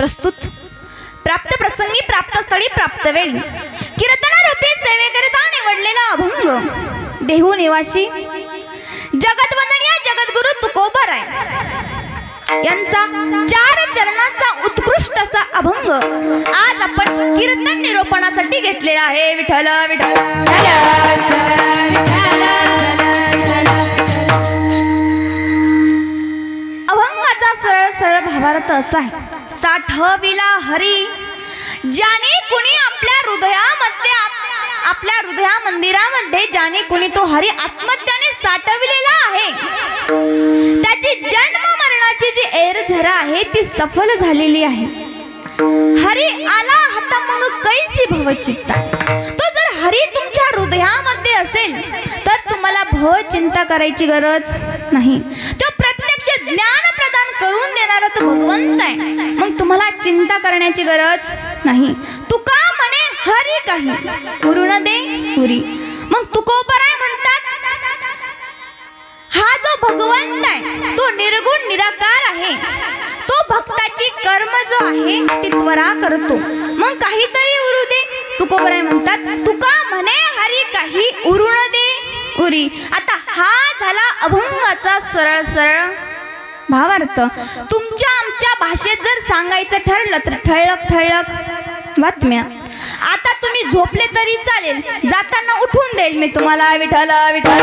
प्रस्तुत प्राप्त प्रसंगी, प्राप्त स्थळी, प्राप्त वेळी कीर्तनारूपी सेवेकरिता निवडलेला अभंग देहू निवासी जगतवंदनीय जगद्गुरु तुकोबराय यांचा 4 चरणांचा उत्कृष्ट असा अभंग आज आपण कीर्तन निरूपणासाठी घेतलेला आहे. विठ्ठल विठ्ठल अभंगाचा सरळ सरळ भावार्थ असा आहे. साठविला हरी ज्याने कुणी आपल्या हृदया मंदिरामध्ये ज्याने कुणी तो हरी आत्महत्याने साठविलेला आहे, त्याची जन्म मरणाची जी एरझरा आहे ती सफल झालेली आहे. हरी आला हाता मग कैसी भवचित्ता. तो जर हरी तुमच्या हृदयामध्ये असेल तर तुम्हाला भव चिंता करायची गरज नाही. तो प्रत्यक्ष ज्ञान प्रदान करून देणारा तो भगवंत आहे, मग तुम्हाला चिंता करण्याची गरज नाही. तुका म्हणे हरी काही उरुण दे उरी. मग तुकोबराय म्हणतात हा जो भगवंत आहे तो निर्गुण निराकार आहे. तो भक्ताची कर्म जो आहे ती त्वरा करतो. मग काहीतरी उरू दे. तुकोबराय म्हणतात तुका म्हणे हरी काही उरुण दे उरी. आता हा झाला अभंगाचा सरळ सरळ भावार्थ. तुमच्या आमच्या भाषेत जर सांगायचं ठरलं तर ठळक ठळक बातम्या. आता तुम्ही झोपले तरी चालेल, जाताना उठून देईल मी तुम्हाला. विठ्ठल विठ्ठल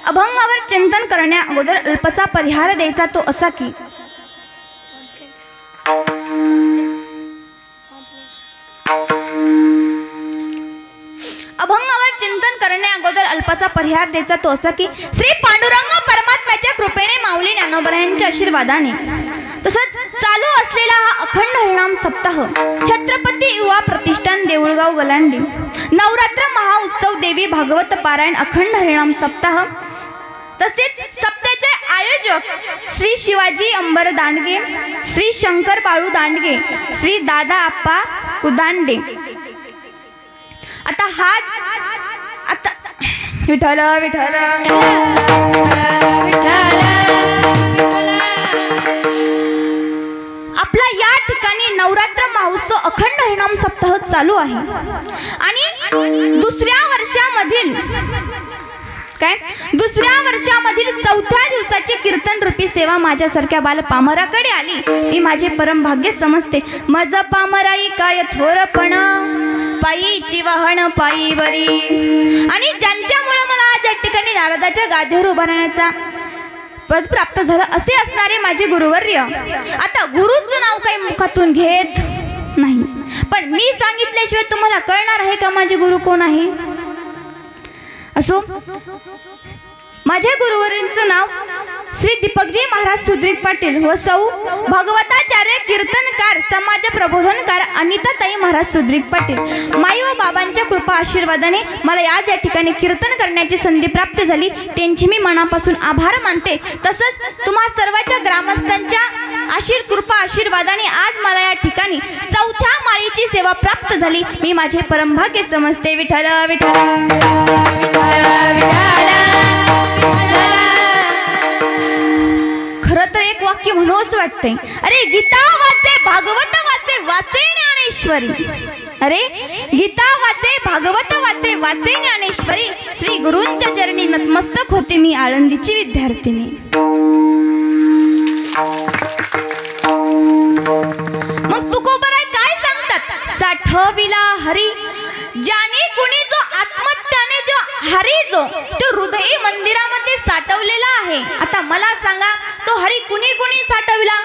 अभंगावर चिंतन करण्या अगोदर अल्पसा परिहार द्यायचा तो असा की अभंगावर चिंतन करण्या अगोदर अल्पसा परिहार द्यायचा तो असा की श्री पांडुरंग परमात्म्याच्या कृपेने माऊली ज्ञानोबरायांच्या आशीर्वादाने तसंच चालू असलेला हा अखंड हरिनाम सप्ताह छत्रपती युवा प्रतिष्ठान देऊळगाव गलांडी नवरात्र महाउत्सव देवी भागवत पारायण अखंड हरिनाम सप्ताह तसेच सप्ताहाचे आयोजक श्री शिवाजी अंबर दांडगे, श्री शंकर बाळू दांडगे, श्री दादा आप्पा कुदांडे. आता विठ्ठल विठ्ठल आपला या ठिकाणी नवरात्र महोत्सव अखंड हरिनाम सप्ताह चालू आहे. आणि दुसऱ्या वर्षामधील 4थ्या दिवसाची कीर्तन रूपी सेवा माझ्यासारख्या बाल पामराकडे आली. मी माझे परम भाग्य समजते. मज पामराई काय थोरपणा पायीची वाहन पायी बरी. आणि ज्यांच्यामुळे मला आज या ठिकाणी नारदाच्या गादीवर उभा राहण्याचा पद प्राप्त झालं असे असणारे माझे गुरुवर्य आता गुरुचं नाव काही मुखातून घेत नाही, पण मी सांगितल्याशिवाय तुम्हाला कळणार आहे का माझे गुरु कोण आहे. असो, माझ्या गुरुवरींचं नाव श्री दीपकजी महाराज सुद्रिक पाटील व सौ भगवताचार्य कीर्तनकार समाज प्रबोधनकार अनिताताई महाराज सुद्रिक पाटील. माई व बाबांच्या कृपा आशीर्वादाने मला आज या ठिकाणी कीर्तन करण्याची संधी प्राप्त झाली. त्यांची मी मनापासून आभार मानते. तसंच तुम्हा सर्वांच्या ग्रामस्थांच्या कृपा आशीर्वादाने आज मला या ठिकाणी 4थ्या माळीची सेवा प्राप्त झाली. मी माझे परमभाग्य समजते. विठ्ठल विठ्ठल खरं तर एक वाक्य म्हणूच वाटते, अरे गीता वाचे भागवत वाचे वाचे ज्ञानेश्वरी. अरे गीता वाचे भागवत वाचे वाचे ज्ञानेश्वरी. श्री गुरूंच्या चरणी नतमस्तक होते मी आळंदीची विद्यार्थिनी. मग तुकोबराय काय सांगतात. साठविला हरी ज्याने कुणी जो आत्महत्याने जो हरी जो तो हृदय मंदिरामध्ये साठवलेला आहे. आता मला सांगा तो हरी कुणी कुणी साठविला.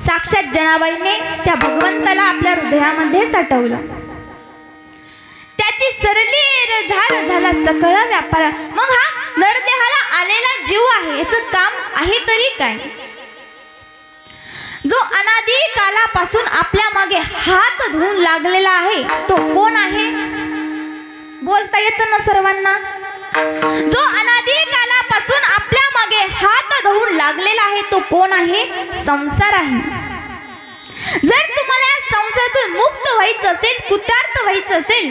साक्षात जनाबाईने त्या भगवंताला आपल्या हृदयामध्ये साठवलं. त्याची सरली झार झाला सकळ व्यापार. मग हा नरदेहाला आलेला जीव आहे, याचं काम आहे तरी काय. जो अनादी कालापासून आपल्या मागे हात धुवून लागलेला आहे तो कोण आहे. बोलता येतं ना सर्वांना. जो अनादी कालापासून आपल्या मागे हात धुवून लागलेला आहे तो कोण आहे. संसार आहे. जर तुम्हाला या संसारातून मुक्त व्हायचं असेल, कृतार्थ व्हायचं असेल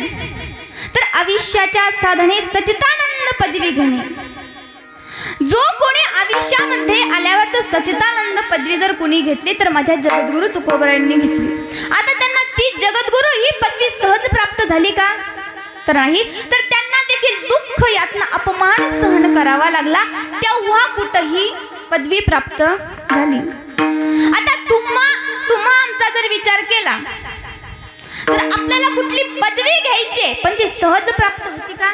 तर आयुष्याच्या साधने सच्चिदानंद सच्चिदानंद पदवी घेणे. जो कोणी आयुष्यामध्ये आल्यावर तो सच्चिदानंद पदवी जर कोणी घेतली तर माझ्या जगद्गुरु तुकोबरायांनी घेतली. आता त्यांना ती जगद्गुरु ही पदवी सहज प्राप्त झाली का? तर नाही. तर त्यांना देखील दुःख यातना अपमान सहन करावा लागला, तेव्हा कुठेही पदवी प्राप्त झाली. आता तुम्हा आमचा जर विचार केला तर आपल्याला कुठली पदवी घ्यायची पण ती सहज प्राप्त होती का?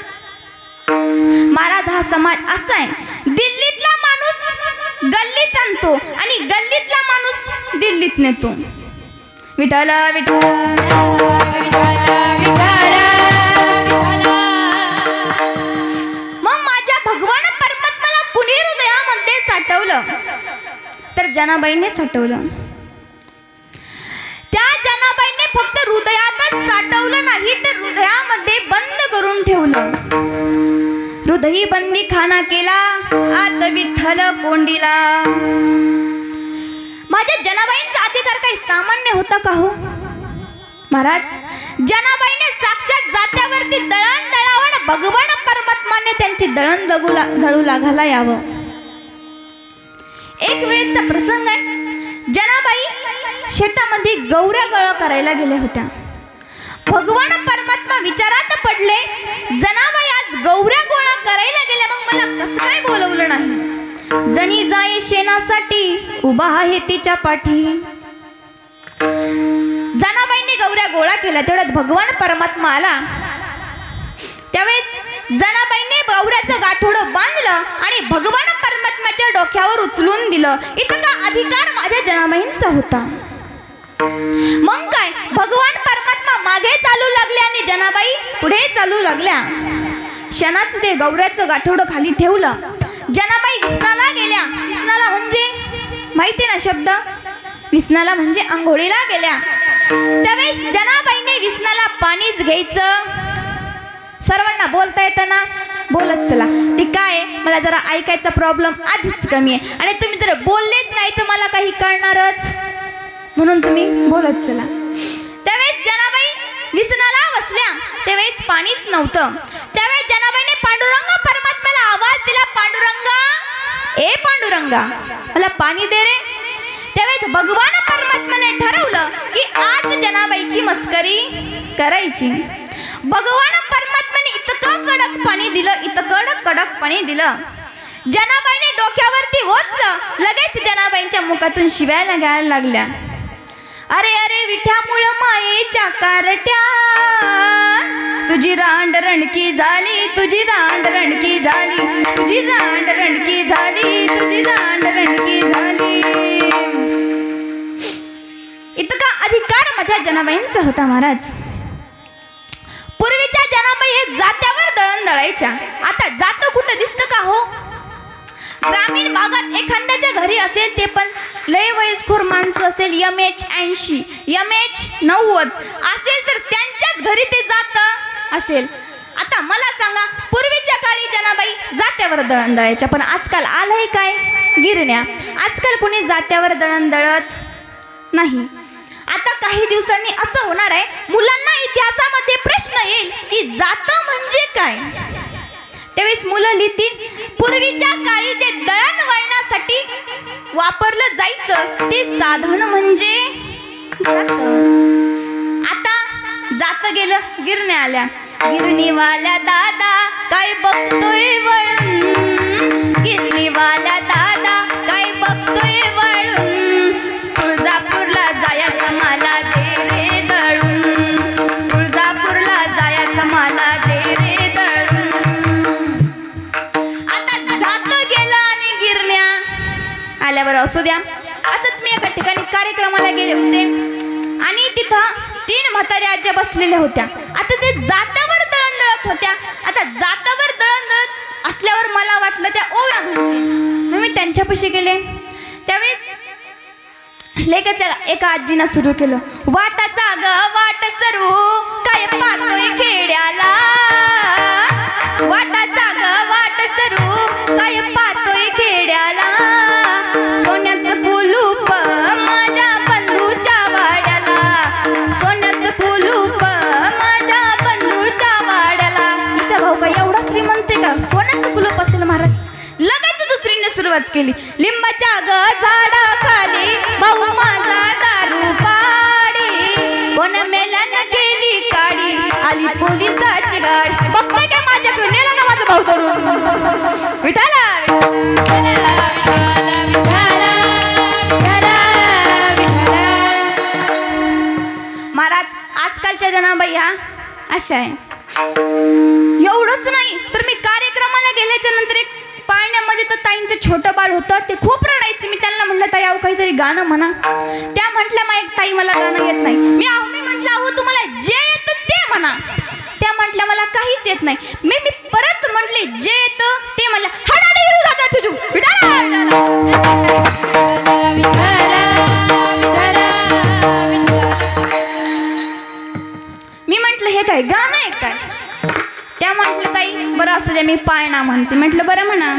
महाराज, हा समाज असा आहे, दिल्लीतला माणूस गल्लीत आणतो आणि गल्लीतला माणूस दिल्लीत नेतो. विठ्ठल विठ्ठल मग माझ्या भगवान परमात्म्याला कुणी हृदयामध्ये साठवलं? तर जनाबाईने साठवलं. त्या जनाबाईने फक्त हृदयातच साठवलं नाही तर हृदयामध्ये बंद करून ठेवलं. हृदयी बंदी खाना केला, आत विठ्ठल कोंडीला. माझ्या जनाबाईंचा अधिकार काही सामान्य होता का हो महाराज? जनाबाईने साक्षात जात्यावरती दळण दळावं, भगवान परमात्माने त्यांची दळण दळू लागायला यावं. एक वेळचा प्रसंग आहे. जनाबाई शेतामध्ये गौऱ्या गोळा करायला गेल्या होत्या. भगवान परमात्मा विचारात पडले, जनाबाई आज गौऱ्या गोळा करायला गेल्या, मग मला कसं काय बोलवलं नाही? जणी जाई शेणासाठी उभा आहे तिच्या पाठी. जनाबाईंनी गौऱ्या गोळा केल्या, तेवढ्यात भगवान परमात्मा आला. त्यावेळेस जनाबाईंनी गौऱ्याचं गाठोडं बांधलं आणि भगवान परमात्म्याच्या डोक्यावर उचलून दिलं. इतका अधिकार माझ्या जनाबाईंचा होता. मग काय, भगवान परमात्मा मागे चालू लागले आणि जनाबाई पुढे चालू लागल्या. क्षणाच ते गौऱ्याचं गाठोडं खाली ठेवलं. जनाबाई विसनाला गेल्या. विसनाला म्हणजे माहिती ना शब्द? विसनाला म्हणजे आंघोळीला गेल्या. त्यावेळेस जनाबाईने विसनाला पाणीच घ्यायचं. सर्वांना बोलता येतं ना, बोलत चला. ते काय, मला जरा ऐकायचा प्रॉब्लेम आधीच कमी आहे आणि तुम्ही जर बोललेच नाही तर मला काही कळणारच, म्हणून तुम्ही बोलत चला. त्यावेळेस जनाबाई विसनाला बसल्या. त्यावेळेस पाणीच नव्हतं. त्यावेळेस जनाबाईने पांडुरंग परमात्म्याला आवाज दिला, पांडुरंगा, ए पांडुरंगा, मला पाणी दे रे. त्यावेळेस भगवान परमात्म्याने ठरवलं की आज जनाबाईची मस्करी करायची. भगवान परमात्म्याने इतकं कडक पाणी दिलं, इतकं कडक पाणी दिलं. जनाबाईने डोक्यावरती ओतलं. लगेच जनाबाईंच्या मुखातून शिव्या लागायला लागल्या. अरे अरे विठ्यामुळं मायेच्या कारट्या, तुझी रांड रणकी झाली, तुझी रांड रणकी झाली, तुझी रांड रणकी झाली, तुझी रांड रणकी झाली. इतका अधिकार माझ्या जनाबाईंचा होता महाराज. पूर्वीच्या जनाबाई हे जात्यावर दळण दळायच्या. आता जातं कुठं दिसतं का हो? ग्रामीण भागात एखाद्याच्या घरी असेल, ते पण लय वयस्कर माणसं असेल, MH 80, MH 90 असेल तर त्यांच्याच घरी ते जातं असेल. आता मला सांगा, पूर्वीच्या काळी जनाबाई जात्यावर दळण दळायच्या, पण आजकाल आलंय काय? गिरण्या. आजकाल कोणी जात्यावर दळण दळत नाही. आता काही दिवसांनी असं होणार आहे, मुलांना इतिहासामध्ये प्रश्न येईल की जातं म्हणजे काय. त्यावेळेस मुलं लिहितील, पूर्वीच्या काळी जे दळण वळणासाठी वापरलं जायचं ते साधन म्हणजे जातं. आता जातं गेलं, गिरण्या आल्या. गिरणीवाल्या दादा काय बघतोय वळून, गिरणीवाल्या दादा काय बघतोय वळून, तुळजापूरला जायचं मला दे रे दळून, तुळजापूरला जायचं मला दे रे दळून. आता जातं गेलं आणि गिरण्या आल्यावर असू द्या. असंच मी एका ठिकाणी कार्यक्रमाला गेले होते आणि तिथं 3 म्हाताऱ्या आज्या बसलेल्या होत्या. आता ते जात्यावर दळण दळत होत्या. आता जात्यावर दळण दळत असल्यावर मला वाटलं त्या ओव्या म्हणतील, मग मी त्यांच्यापाशी गेले. त्यावेळेस लेखाच्या एका आजीनं सुरू केलं, वाटाचा ग वाट सरू काय पाहतोय खेड्याला, वाटाचा ग वाट सरू काय पाहतोय खेड्याला, सोन्याचं कुलूप माझ्या बंधूच्या वाड्याला, सोन्याचं कुलूप माझ्या बंधूच्या वाड्याला. हिचा भाऊ का एवढा श्रीमंत आहे का? सोन्याचं सुरुवात केली. लिंबाच्या झाडाखाली भाऊ माझा दारू पाडी, कोण मेल्यानं केली काडी, आली पोलिसाची गाडी. बघताय काय माझ्याकडे नेला ना माझा भाऊ धरून. विठाला महाराज, आजकालच्या जनाबाई ह्या अशा आहे. एवढंच नाही तर मी कार्यक्रमाला गेल्याच्या नंतर एक पाळण्यामध्ये तर ताईंचं छोटं बाळ होतं, ते खूप रडायचे. मी त्यांना म्हटलं ताई अहो काहीतरी गाणं म्हणा. त्या म्हटल्या माईक ताई मला गाणं येत नाही. मी म्हटलं अहो तुम्हाला जे येतं ते म्हणा. त्या म्हटल्या मला काहीच येत नाही. मी परत म्हटले जे येतं ते म्हणल्या हडाडे येऊ जाता तुझू मी म्हटलं हे काय गाणं आहे काय. त्या म्हटलं ताई बरं असू द्या मी पाळणा म्हणते. म्हटलं बरं म्हणा.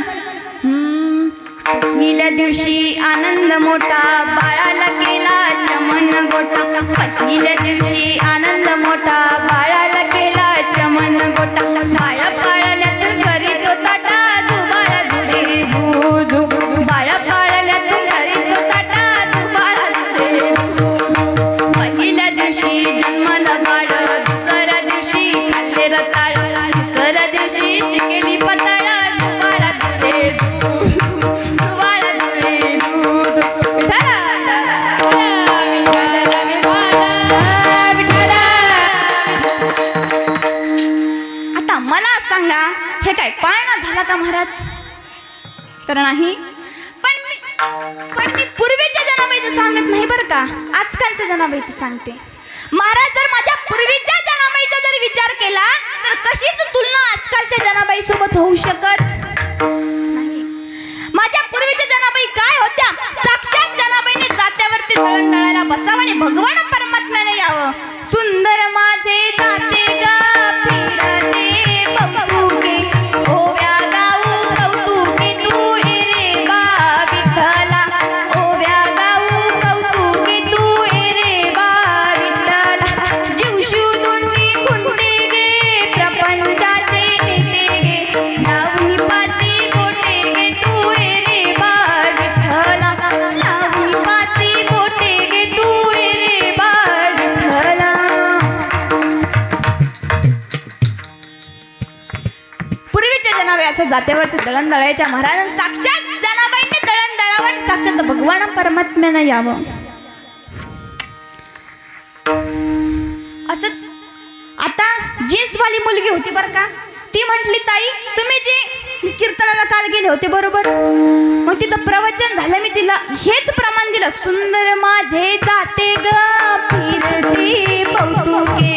पहिल्या दिवशी आनंद मोठा बाळाला केला चमन गोटा, पहिल्या दिवशी आनंद मोठा बाळाला केला चमन गोटा, बाळ पाळण्यातून करीत ताटा झुबाळा झुरे झू झू, बाळ पाळण्यातून करीत ताटा झुबाळा झुरे झू. पहिल्या दिवशी जन्मला बाळ, दुसऱ्या दिवशी खाल्ले रताळ, तिसऱ्या दिवशी शिकेली पताळ, झुबाळा झुरे झू. आता मला सांगा हे काय पाळणा झाला का महाराज. तर नाही. पण मी पूर्वीच्या जनाबाईचं सांगत नाही बरं का, आजकालच्या जनाबाईचं सांगते. महाराज जर माझ्या पूर्वीच्या जनाबाईचा जर विचार केला तर कशीच तुलना आजकालच्या जनाबाई सोबत होऊ शकत नाही. माझ्या पूर्वीच्या जनाबाई काय होत्या, साक्षात जनाबाईने जात्यावरती दळण दळायला बसावं आणि भगवान परमात्म्याने यावं. सुंदर माझे जाते गा फिरते कौतुके, ओव्या गाऊ कौतुके तू रे बा विठ्ठला, ओव्या गाऊ कौतुके तू रे बा विठ्ठला. जीव शोधून खुंटे गे प्रपंचाचे नेते गे, लावणी पाची बोटे गे तू रे बा विठ्ठला, लावणी पाची बोटे गे तू रे बा विठ्ठला. पूर्वीच्या जनाबाई असं जात्यावरती दळण दळायच्या. महाराज साक्षात जनाबाईंनी दळण दळावं आणि साक्षात भगवान परमात्म्यानं यावं. असंच आता जीन्सवाली मुलगी होती बरं का, ती म्हटली ताई तुम्ही जे कीर्तनाला काल गेले होते बरोबर, मग तिचं प्रवचन झालं. मी तिला हेच प्रमाण दिलं, सुंदर माझे जाते ग फिरते कौतुके.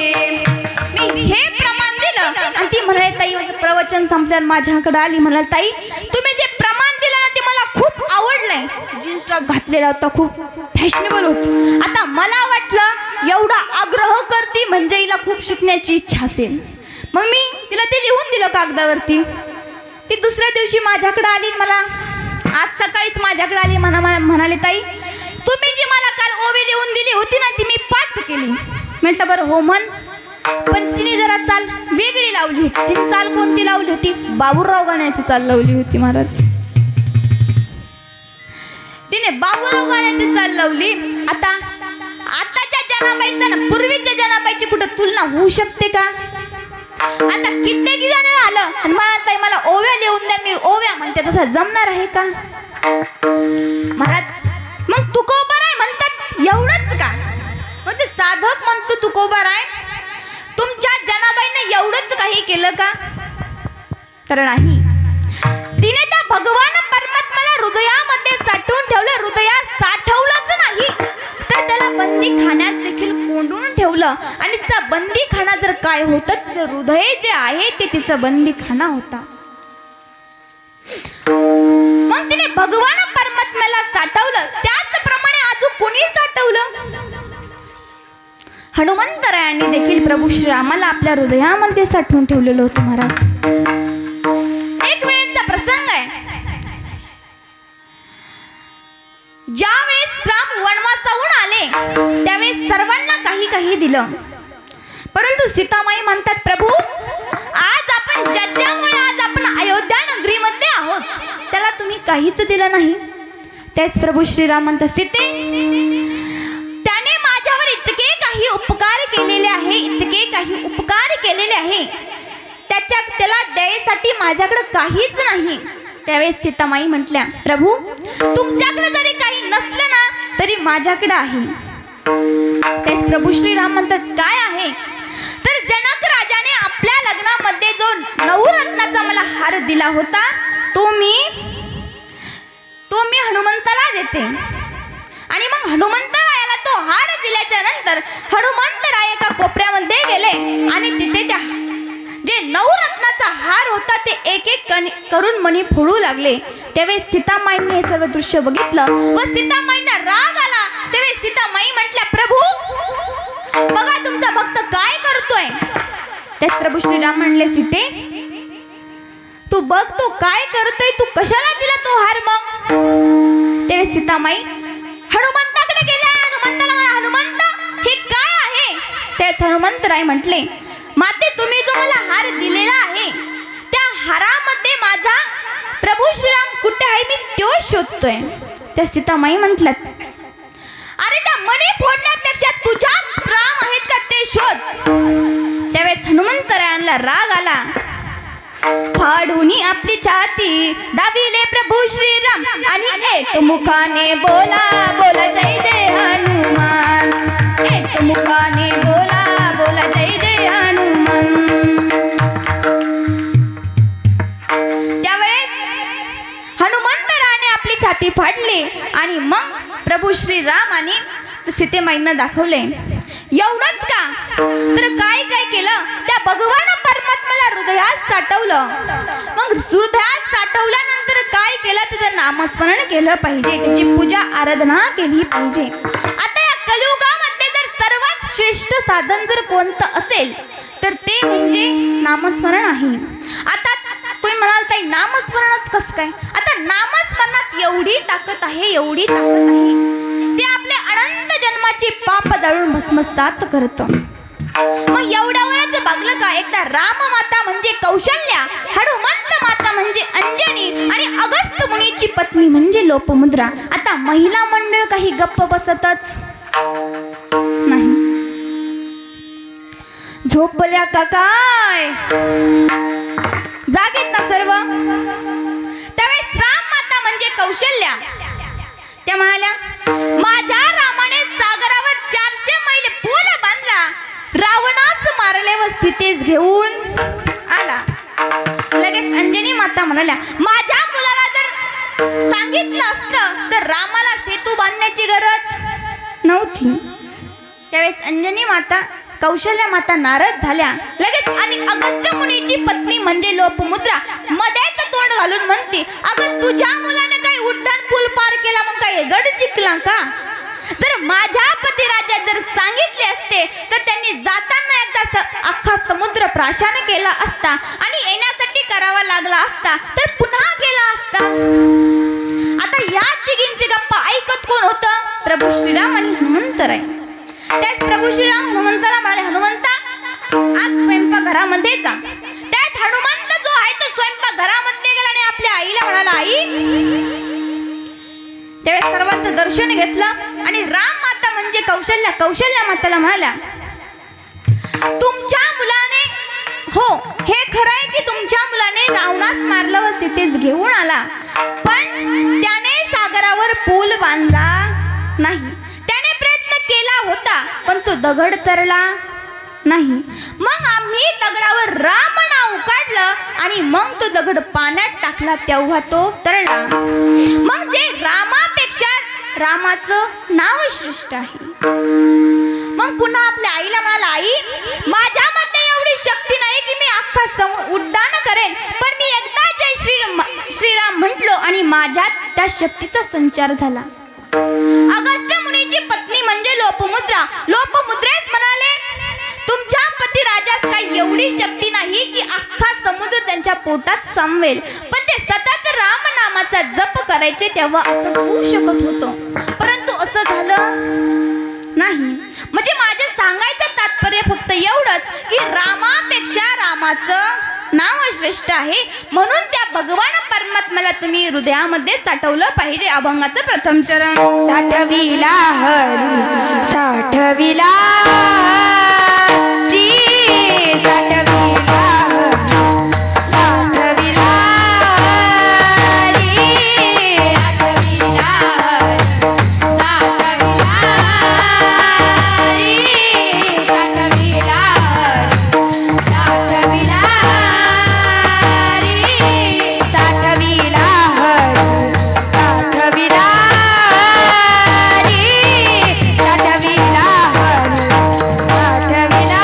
मी हे प्रमाण दिलं आणि ती म्हणाली ताई माझं प्रवचन संपल्यावर माझ्याकडे आली, म्हणाली ताई तुम्ही जे प्रमाण दिलं ना ते मला खूप आवडलंय. जीन्स टॉप घातलेला होता, खूप फॅशनेबल होती. आता मला वाटलं एवढा आग्रह करती म्हणजे हिला खूप शिकण्याची इच्छा असेल. मग मी तिला ते लिहून दिलं कागदावरती. ती दुसऱ्या दिवशी माझ्याकडे आली, मला आज सकाळीच माझ्याकडे आली. म्हणाले ताई तुम्ही जी मला काल ओवी लिहून दिली होती ना ती मी पाठ केली. म्हटलं बरं हो म्हण. पण तिने जरा चाल वेगळी लावली होती. तिने चाल कोणती लावली होती, बाबूराव गाण्याची चाल लावली होती महाराज. तिने बाबूराव गाण्याची चाल लावली. आताच्या जनाबाईचा ना पूर्वीच्या जनाबाईची कुठं तुलना होऊ शकते का. आता कित्येक जण आलं आणि मला मला ओव्या लिहून द्या, मी ओव्या म्हणते, तसं जमणार आहे का महाराज. मग तुकोबाराय म्हणतात एवढंच का. मग ते साधक म्हणतो तुकोबाराय, तुमच्या जनाबाईने एवढंच काही केलं का. तर नाही. तिने त्या भगवान परमात्म्याला हृदयामध्ये साठवून ठेवलं. हृदयात साठवलंच नाही तर त्याला बंदी खाण्यात देखील कोंडून ठेवलं. आणि तिचा बंदी खाना जर काय होतं, तिचं हृदय जे आहे ते तिचं बंदी खाना होता. मग तिने भगवान परमात्म्याला साठवलं, त्याचप्रमाणे अजून कोणी साठवलं. हनुमंतरायांनी देखील प्रभू श्रीरामाला आपल्या हृदयामध्ये साठवून ठेवलेलं होतं महाराज. एक वेळेचा प्रसंग आहे. ज्यावेळेस राम वनवासाहून आले त्यावेळेस सर्वांना काही काही दिलं. परंतु सीतामाई म्हणतात प्रभू आज आपण ज्याच्यामुळे आज आपण अयोध्या नगरीमध्ये आहोत त्याला तुम्ही काहीच दिलं नाही. तेच प्रभू श्रीराम म्हणतात, सीते त्याने माझ्यावर इतके काही उपकार केलेले आहे, इतके काही उपकार केलेले आहे, त्याला द्यायसाठी माझ्याकडे काहीच नाही. त्यावेळेस सीतामाई म्हटल्या, प्रभू तुमच्याकडे जरी काही नसलं ना तरी माझ्याकडे आहे. तेच प्रभू श्रीराम म्हणतात, काय आहे? तर जनक राजाने आपल्या लग्नामध्ये जो नवरत्नाचा मला हार दिला होता तो मी हनुमंताला देते. आणि मग हनुमंतरायाला तो हार दिल्याच्या नंतर हनुमंतराय एका कोपऱ्यामध्ये गेले आणि तिथे त्या जे नवरत्नाचा हार होता ते एक एक करून मणी फोडू लागले. त्यावेळेस सीतामाईंनी हे सर्व दृश्य बघितलं व सीतामाईंना राग आला. त्यावेळेस सीतामाई म्हटल्या, प्रभू बघा तुमचा भक्त काय करतोय. त्यात प्रभू श्रीराम म्हणले, सीते तू बघ तू काय करतोय, तू कशाला दिला तो हार मग. त्यावेळेस सीतामाई हनुमंताकडे गेल्या. हनुमंताला म्हणा, हनुमंत हे काय आहे. त्यावेळेस हनुमंतराय म्हटले, माते तुम्ही जो मला हार दिलेला आहे त्या हारामध्ये माझा प्रभू श्रीराम कुठे आहे मी तो शोधतोय. त्या सीतामाई म्हटल्यात, अरे त्या मणी फोडण्यापेक्षा तुझ्यात राम आहेत का ते शोध. त्यावेळेस हनुमंतरायांना राग आला. फाडून आपली छाती दाबिले प्रभू श्रीराम आणि एक मुखाने बोला बोला जय जय हनुमान. एक मुखाने बोला बोला जय जय हनुमान. त्यावेळेस हनुमंतराने आपली छाती फाडली आणि मग प्रभू श्रीराम आणि सीतेमाईंना दाखवले. एवढंच का, तर काय काय केलं, त्या भगवान परमात्म्याला हृदयात साठवलं. मग हृदयात साठवल्यानंतर काय केलं, त्याचं नामस्मरण केलं पाहिजे, त्याची पूजा आराधना केली पाहिजे. आता या कलियुगामध्ये जर सर्वात श्रेष्ठ साधन जर कोणतं असेल तर ते म्हणजे नामस्मरण आहे. आता तुम्ही म्हणाल ताई नामस्मरणच कसं काय. आता नामस्मरणात एवढी ताकद आहे, एवढी ताकद आहे, ते आपले अनंत जन्माची पाप जाळून भस्मसात करतं. मग एवढ्यावरच बघलं का, एकदा राम माता म्हणजे कौशल्या, हनुमंत माता म्हणजे अंजनी आणि अगस्त्य मुनीची पत्नी म्हणजे लोपमुद्रा. आता महिला मंडळ काही गप्प बसतच नाही. झोपल्या का काय, जागेत ना सर्व. त्यावेळेस राम माता म्हणजे कौशल्या त्या म्हणाल्या, माझ्या रामाने सागरावर 400 मैल पूल बांधला, रावणाच मारले व सीतेस घेऊन आला. लगेच अंजनी माता म्हणाल्या, माझ्या मुलाला जर सांगितलं असतं तर रामाला सेतू बांधण्याची गरज नव्हती. त्यावेळेस अंजनी माता कौशल्या माता नाराज झाल्या लगेच. आणि अगस्त्य मुनीची पत्नी म्हणजे लोपमुद्रा मध्येच तोंड घालून म्हणते, अगं तुझ्या मुलाने काही उड्डाण पूल पार केला मग काय गड जिंकला का. जर माझ्या पतिराजा जर सांगितले असते तर त्यांनी जाताना एकदा अख्खा समुद्र प्राशन केला असता आणि येण्यासाठी करावा लागला असता तर पुन्हा केला असता. आता या तिघींची गप्पा ऐकत कोण होतं, प्रभू श्रीराम आणि हनुमंतराय. त्याच प्रभू श्रीराम हनुमंताला म्हणाले, हनुमंता आज स्वयंपाक घरामध्ये जा. त्यात हनुमंत जो आहे तो स्वयंपाक घरामध्ये गेला आणि आपल्या आईला म्हणाला, आई. त्यावेळेस सर्वांचं दर्शन घेतलं आणि राम माता म्हणजे कौशल्या माताला म्हणाल्या, तुमच्या मुलाने, हो हे खरं आहे की तुमच्या मुलाने रावणास मारलं व सीतेस घेऊन आला, पण त्याने सागरावर पूल बांधला नाही. त्याने प्रयत्न केला होता पण तो दगड तरला नाही. मग आम्ही दगडावर राम नाव काढलं आणि मग तो दगड पाण्यात टाकला तेव्हा तो तरला. मग जे रामापेक्षा रामाचं नाव श्रेष्ठ आहे. मग पुन्हा आपल्या आईला म्हणाला, आई माझ्यामध्ये एवढी शक्ती नाही की मी अख्खा उड्डाण करेन, पण मी एकदा जय श्रीराम म्हटलो आणि माझ्यात त्या शक्तीचा संचार झाला. अगस्त्य मुनीची पत्नी म्हणजे लोपमुद्रेच म्हणाले, तुमच्या पती राजास काही एवढी शक्ती नाही की अख्खा समुद्र त्यांच्या पोटात सामावेल, पण ते सतत राम नामाचा जप करायचे तेव्हा असं होऊ शकत होतं, परंतु असं झालं नाही. म्हणजे माझे सांगायचं तात्पर्य फक्त एवढंच की रामापेक्षा रामाचं नाव श्रेष्ठ आहे. म्हणून त्या भगवान परमात्मा परमात्म्याला तुम्ही हृदयामध्ये साठवलं पाहिजे. अभंगाचं प्रथम चरण. साठविला हरी साठविला जी साठविला साठविला री साठविला साठविला री साठविला साठविला री साठविला साठविला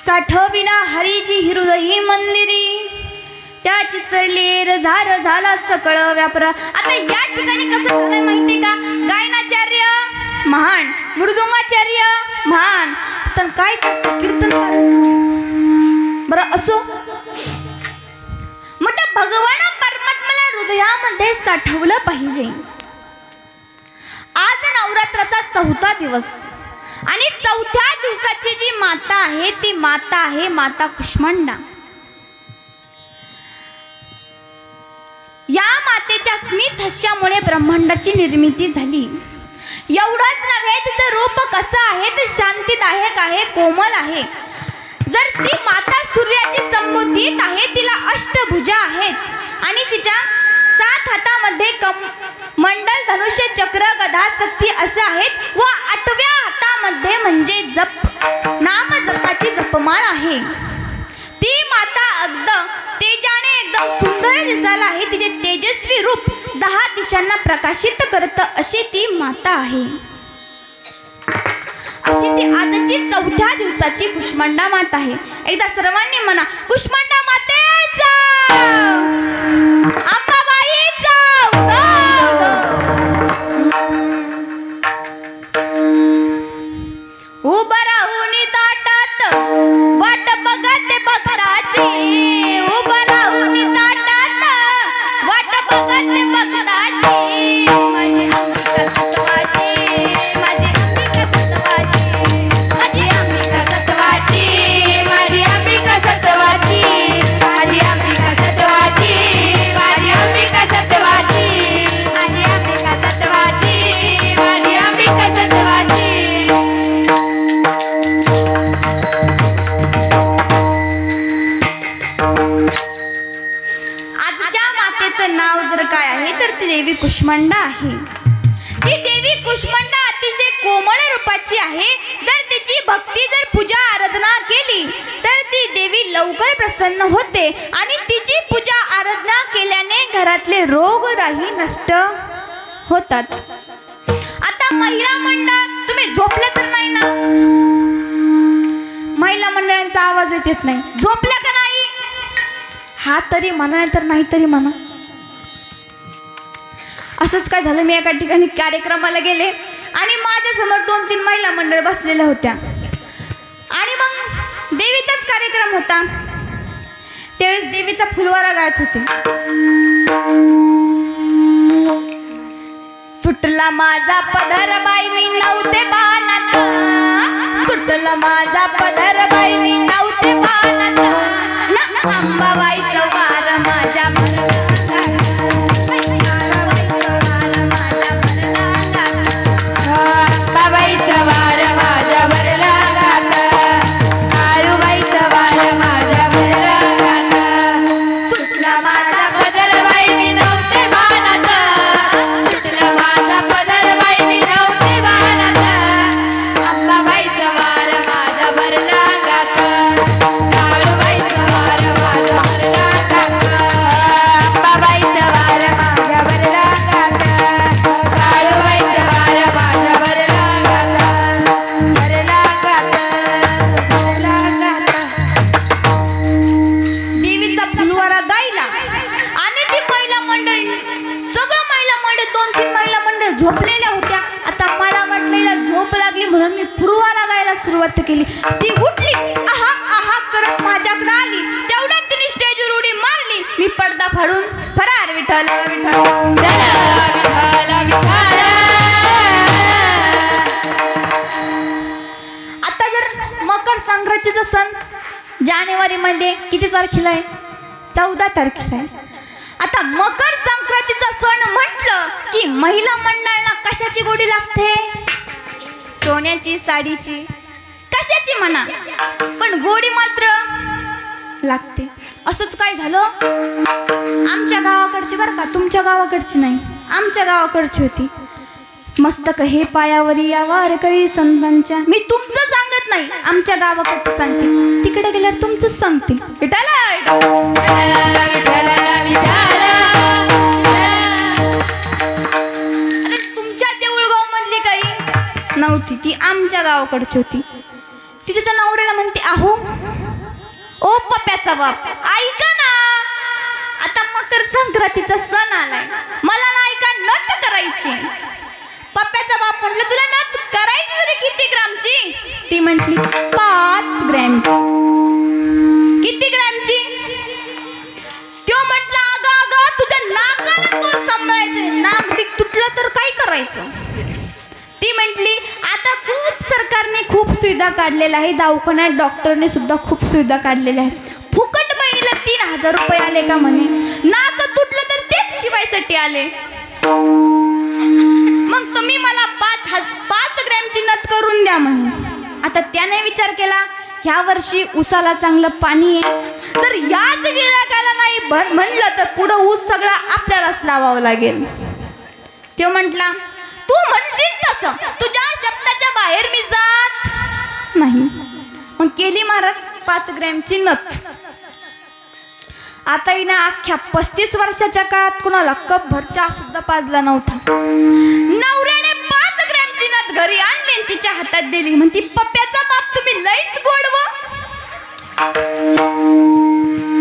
साठविला हरीची हृदयी मंदिरी, त्याची सरलेर झार झाला सकळ व्यापार. आता या ठिकाणी कसं झालंय माहितीये का? गायनाचार्य महान, मृदुंगाचार्य महान, तर काय करतात कीर्तनकार. बरं असो, मग त्या भगवान परमात्म्याला हृदयामध्ये साठवलं पाहिजे. आज नवरात्राचा 4था दिवस आणि 4थ्या दिवसाची जी माता आहे ती माता आहे माता कुष्मांडा. या मातेच्या स्मित हास्यामुळे ब्रह्मांडाची निर्मिती झाली. एवढंच नव्हे, तिचं रूप कसं आहे ते शांतीदायक आहे, कोमल आहे. जर ती माता सूर्याची संबोधित आहे, तिला अष्टभुजा आहेत आणि तिच्या 7 हातामध्ये मंडल, धनुष्य, चक्र, गदा, चक्ती असे आहेत व 8व्या हातामध्ये म्हणजे नाम जपाची जपमाळ आहे. ती माता अगदी तेजाने एकदम सुंदर दिसायला आहे. तिचे तेजस्वी रूप 10 दिशांना प्रकाशित करत अशी ती माता आहे. अशी ती आजची 4थ्या दिवसाची कुष्मांडा माता आहे. एकदा सर्वांनी म्हणा, कुष्मांडा मातेचा, अंबाबाईचा उभं राहून ताटात वाट बघत बघताची, उभं राहून ताटात वाट बघत बघताची, माझी अंबिका सत्वाची, माझी अंबिका सत्वाची, माझी अंबिका सत्वाची, माझी अंबिका सत्वाची, माझी अंबिका सत्वाची, माझी अंबिका सत्वाची, माझी अंबिका सत्वाची, माझी अंबिका सत्वाची. आजच्या मातेचं नाव जर काय आहे तर ती देवी कुष्मांडा आहे. ती देवी कुष्मांडा अतिशय कोमल रूपाची आहे. जर तिची भक्ती, जर पूजा आराधना केली तर ती देवी लवकर प्रसन्न होते आणि तिची पूजा आराधना केल्याने घरातले रोगराई नष्ट होतात. आता महिला मंडळ, तुम्ही झोपल्या तर नाही ना? महिला मंडळांचा आवाजच येत नाही. झोपल्या का नाही? हा तरी म्हणा, तर नाही तरी म्हणा. असंच काय झालं, मी एका ठिकाणी कार्यक्रमाला गेले आणि माझ्यासमोर 2-3 महिला मंडळ बसलेल्या होत्या आणि मग देवीचाच कार्यक्रम होता. त्यावेळेस देवीचा फुलवारा गायत होते. सुटला माझा पदर बाई मी नव्हते बाणात, सुटला माझा पदर बाई मी नव्हते बाणात, ना अंबाबाईचं वार माझ्या बाबाईचा वार माझ्या भरला घात, काळूबाईचा वार माझ्या भरला घात, सुटला माझा पदर बाई मी नव्हते बाणात, सुटला माझा पदर बाई मी नव्हते बाणात, अंबाबाईचा वार माझ्या भरला घात, काळूबाईचा वार माझ्या भरला घात, अंबाबाईचा वार माझ्या भरला घात, काळूबाईचा वार माझ्या भरला घात, भरला घात, भरला घात. देवीचा फुलवारा गायला आणि ती महिला मंडळी, सगळं महिला मंडळ, 2-3 महिला मंडळ झोपलेल्या होत्या. आता मला वाटलेला झोप लागली म्हणून मी फुलवारा गायला सुरुवात केली. ती उठली, आहा आहा करत माझ्याकडे आली. तेवढ्यात तिने स्टेजवर उडी मारली. मी पडदा फाडून फरार. विठ्ठल विठ्ठल विठ्ठल विठ्ठल. आता जर मकर संक्रांतीचा सण जानेवारीमध्ये किती तारखेला आहे? 14 तारखेला आहे. आता मकर संक्रांतीचा सण म्हटलं की महिला मंडळाला कशाची गोडी लागते? सोन्याची, साडीची, कशाची म्हणा, पण गोडी मात्र लागते. असंच काय झालं आमच्या गावाकडची, बरं का, तुमच्या गावाकडची नाही, आमच्या गावाकडची होती. मस्तक हे पायावरी या वारकरी संतांच्या. मी तुमचं सांगत नाही, आमच्या गावाकडचं सांगते. तिकडे गेल्यावर तुमचंच सांगते. विठाला तुमच्या देऊळगाव मधली काही नव्हती, ती आमच्या गावाकडची होती. ती तिच्या नवऱ्याला म्हणते, अहो ओ पप्याचा बाप, ऐका ना, आता मकर संक्रांतीचा सण आलाय, मला नाही का नथ करायची. पप्प्याचा बाप म्हटलं, तुला नथ करायची तरी किती ग्रामची? ती म्हटली 5 ग्रॅम. किती ग्रॅमची? तो म्हटला, अगं अगं तुझ्या नाकाला तोल सांभाळायचं, नाक बीक तुटलं तर काय करायचं? ती म्हटली, आता खूप सरकारने खूप सुविधा काढलेल्या आहे, दवाखान्यात डॉक्टरने सुद्धा खूप सुविधा काढलेल्या आहेत. फुकट बहिणीला 3000 रुपये आले का म्हणे, नाक तुटलं तर तेच शिवायसाठी आले. मग तुम्ही मला 5 ग्रॅमची नथ करून द्या म्हणे. आता त्याने विचार केला, ह्या वर्षी ऊसाला चांगलं पाणी आहे, जर याच गिराकाला नाही म्हणलं तर पुढं ऊस सगळा आपल्यालाच लावावं लागेल. तो म्हटला, तू म्हणशील तसं, तुझ्या शब्दाच्या बाहेर मी जात नाही. मग केली महाराज 5 ग्रॅमची नथ. आता हिने अख्ख्या 35 वर्षाच्या काळात कुणाला कपभर चहा सुद्धा पाजला नव्हता. नवऱ्याने 5 ग्रॅमची नथ घरी आणली आणि तिच्या हातात दिली. म्हणती, पप्प्याचा बाप तुम्ही लईच गोडव.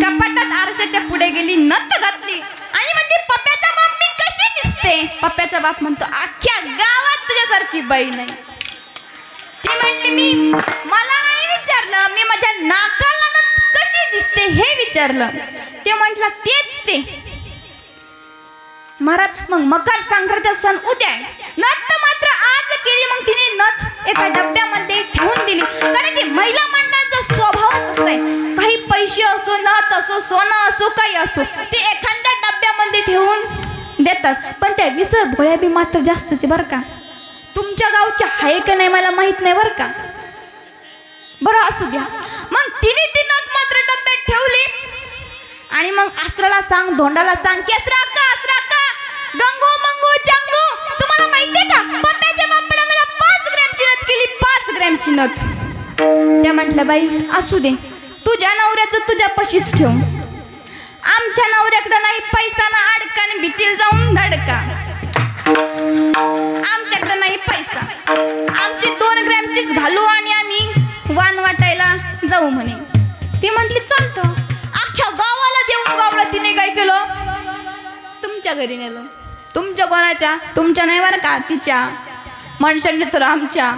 कपाटात आरशाच्या पुढे गेली, नथ घातली आणि म्हणते, पप्प्याचा बाप मी कशी दिसते? पप्प्याचा बाप म्हणतो, अख्ख्या गावात तुझ्यासारखी बाई नाही. ती म्हटली, मला नाही विचारलं, मी माझ्या नाकाला नथ कशी दिसते हे विचारलं. ते म्हटलं, तेच ते. महाराज, मग मकर संक्रांतीचा सण उद्या आहे, नथ मात्र आज केली. मग तिने नथ एका डब्यामध्ये ठेवून दिली, कारण की महिला मंडळाचा स्वभावच असं आहे, काही पैसे असो, नथ असो, सोनं असो, काही असो, ते एखाद्या डब्यामध्ये ठेवून देतात. पण त्या विसर भोळ्या बी मात्र जास्तच बरं का. तुमच्या गावच्या आहे का नाही मला माहित नाही बरं का. बरं असू द्या. मग तिने ती नथ मात्र डब्यात ठेवली आणि मग आसराला सांग, धोंडाला सांग की असरा का गंगो मंगो चांगो, तुम्हाला माहितीये का पप्प्याच्या बापाने मला 5 ग्रॅमची नथ केली, 5 ग्रॅमची नथ. त्या म्हटलं, बाई असू दे, तुझ्या नवऱ्याचं तुझ्या पशीच ठेव, आमच्या नवऱ्याकडे नाही पैसा ना अडका आणि भीतील जाऊन धडका. आमच्याकडे नाही पैसा, आमची 2 ग्रॅमचीच घालू आणि आम्ही वाण वाटायला जाऊ म्हणे. ती म्हटली, चालतं. अख्ख्या गावाला देऊन गावला तिने काय केलं, तुमच्या घरी नेलं. तुमच्या कोणाच्या? तुमच्या नाही बरं का, तिच्या मनुष्याने तर आमच्या.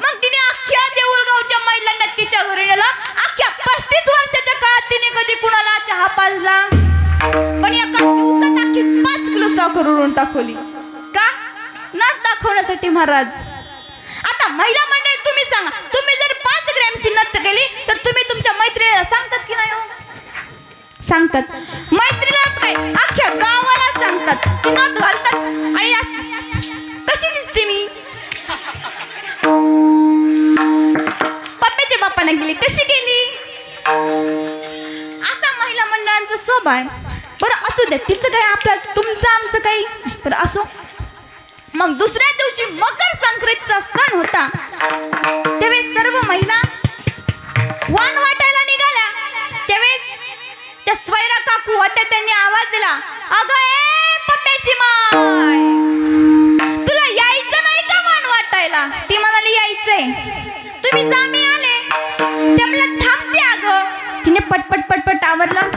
मग तिने अख्ख्या देऊळगावच्या महिलांना तिच्या घरी नेलं. अख्ख्या 35 वर्षाच्या काळात तिने कधी कुणाला चहा पाजला, पण एका दिवसात अख्खी 5 किलो साखर उडून टाकवली. का? नथ तुझ्यासाठी महाराज. आता महिला मंडळी तुम्ही सांगा, तुम्ही जर 5 ग्रॅमची नथ केली तर तुम्ही तुमच्या मैत्रिणीला सांगतात की नाही हो? सांगतात. मैत्रिणीलाच काय अख्ख्या गावाला सांगतात की नथ घालतात. आणि कशी दिसते मी, पप्प्याच्या बाप्पाने गेली कशी गेली, असा महिला मंडळांचा स्वभाव आहे. बरं असू दे, तिचं काय आपलं तुमचं आमचं काही, तर असो. मग दुसऱ्या दिवशी मकर संक्रांतीचा सण होता. त्यावेळेस सर्व महिला वाण वाटायला निघाल्या. त्यावेळेस त्या स्वैरा काकू होत्या, त्यांनी आवाज दिला, अगं ए पप्प्याची माय, तुला यायचं नाही का वाण वाटायला? ती म्हणाली यायचंय. तुम्ही जा, मी आले. ते म्हणलं थांबते अगं. तिने पटपट पटपट आवरलं,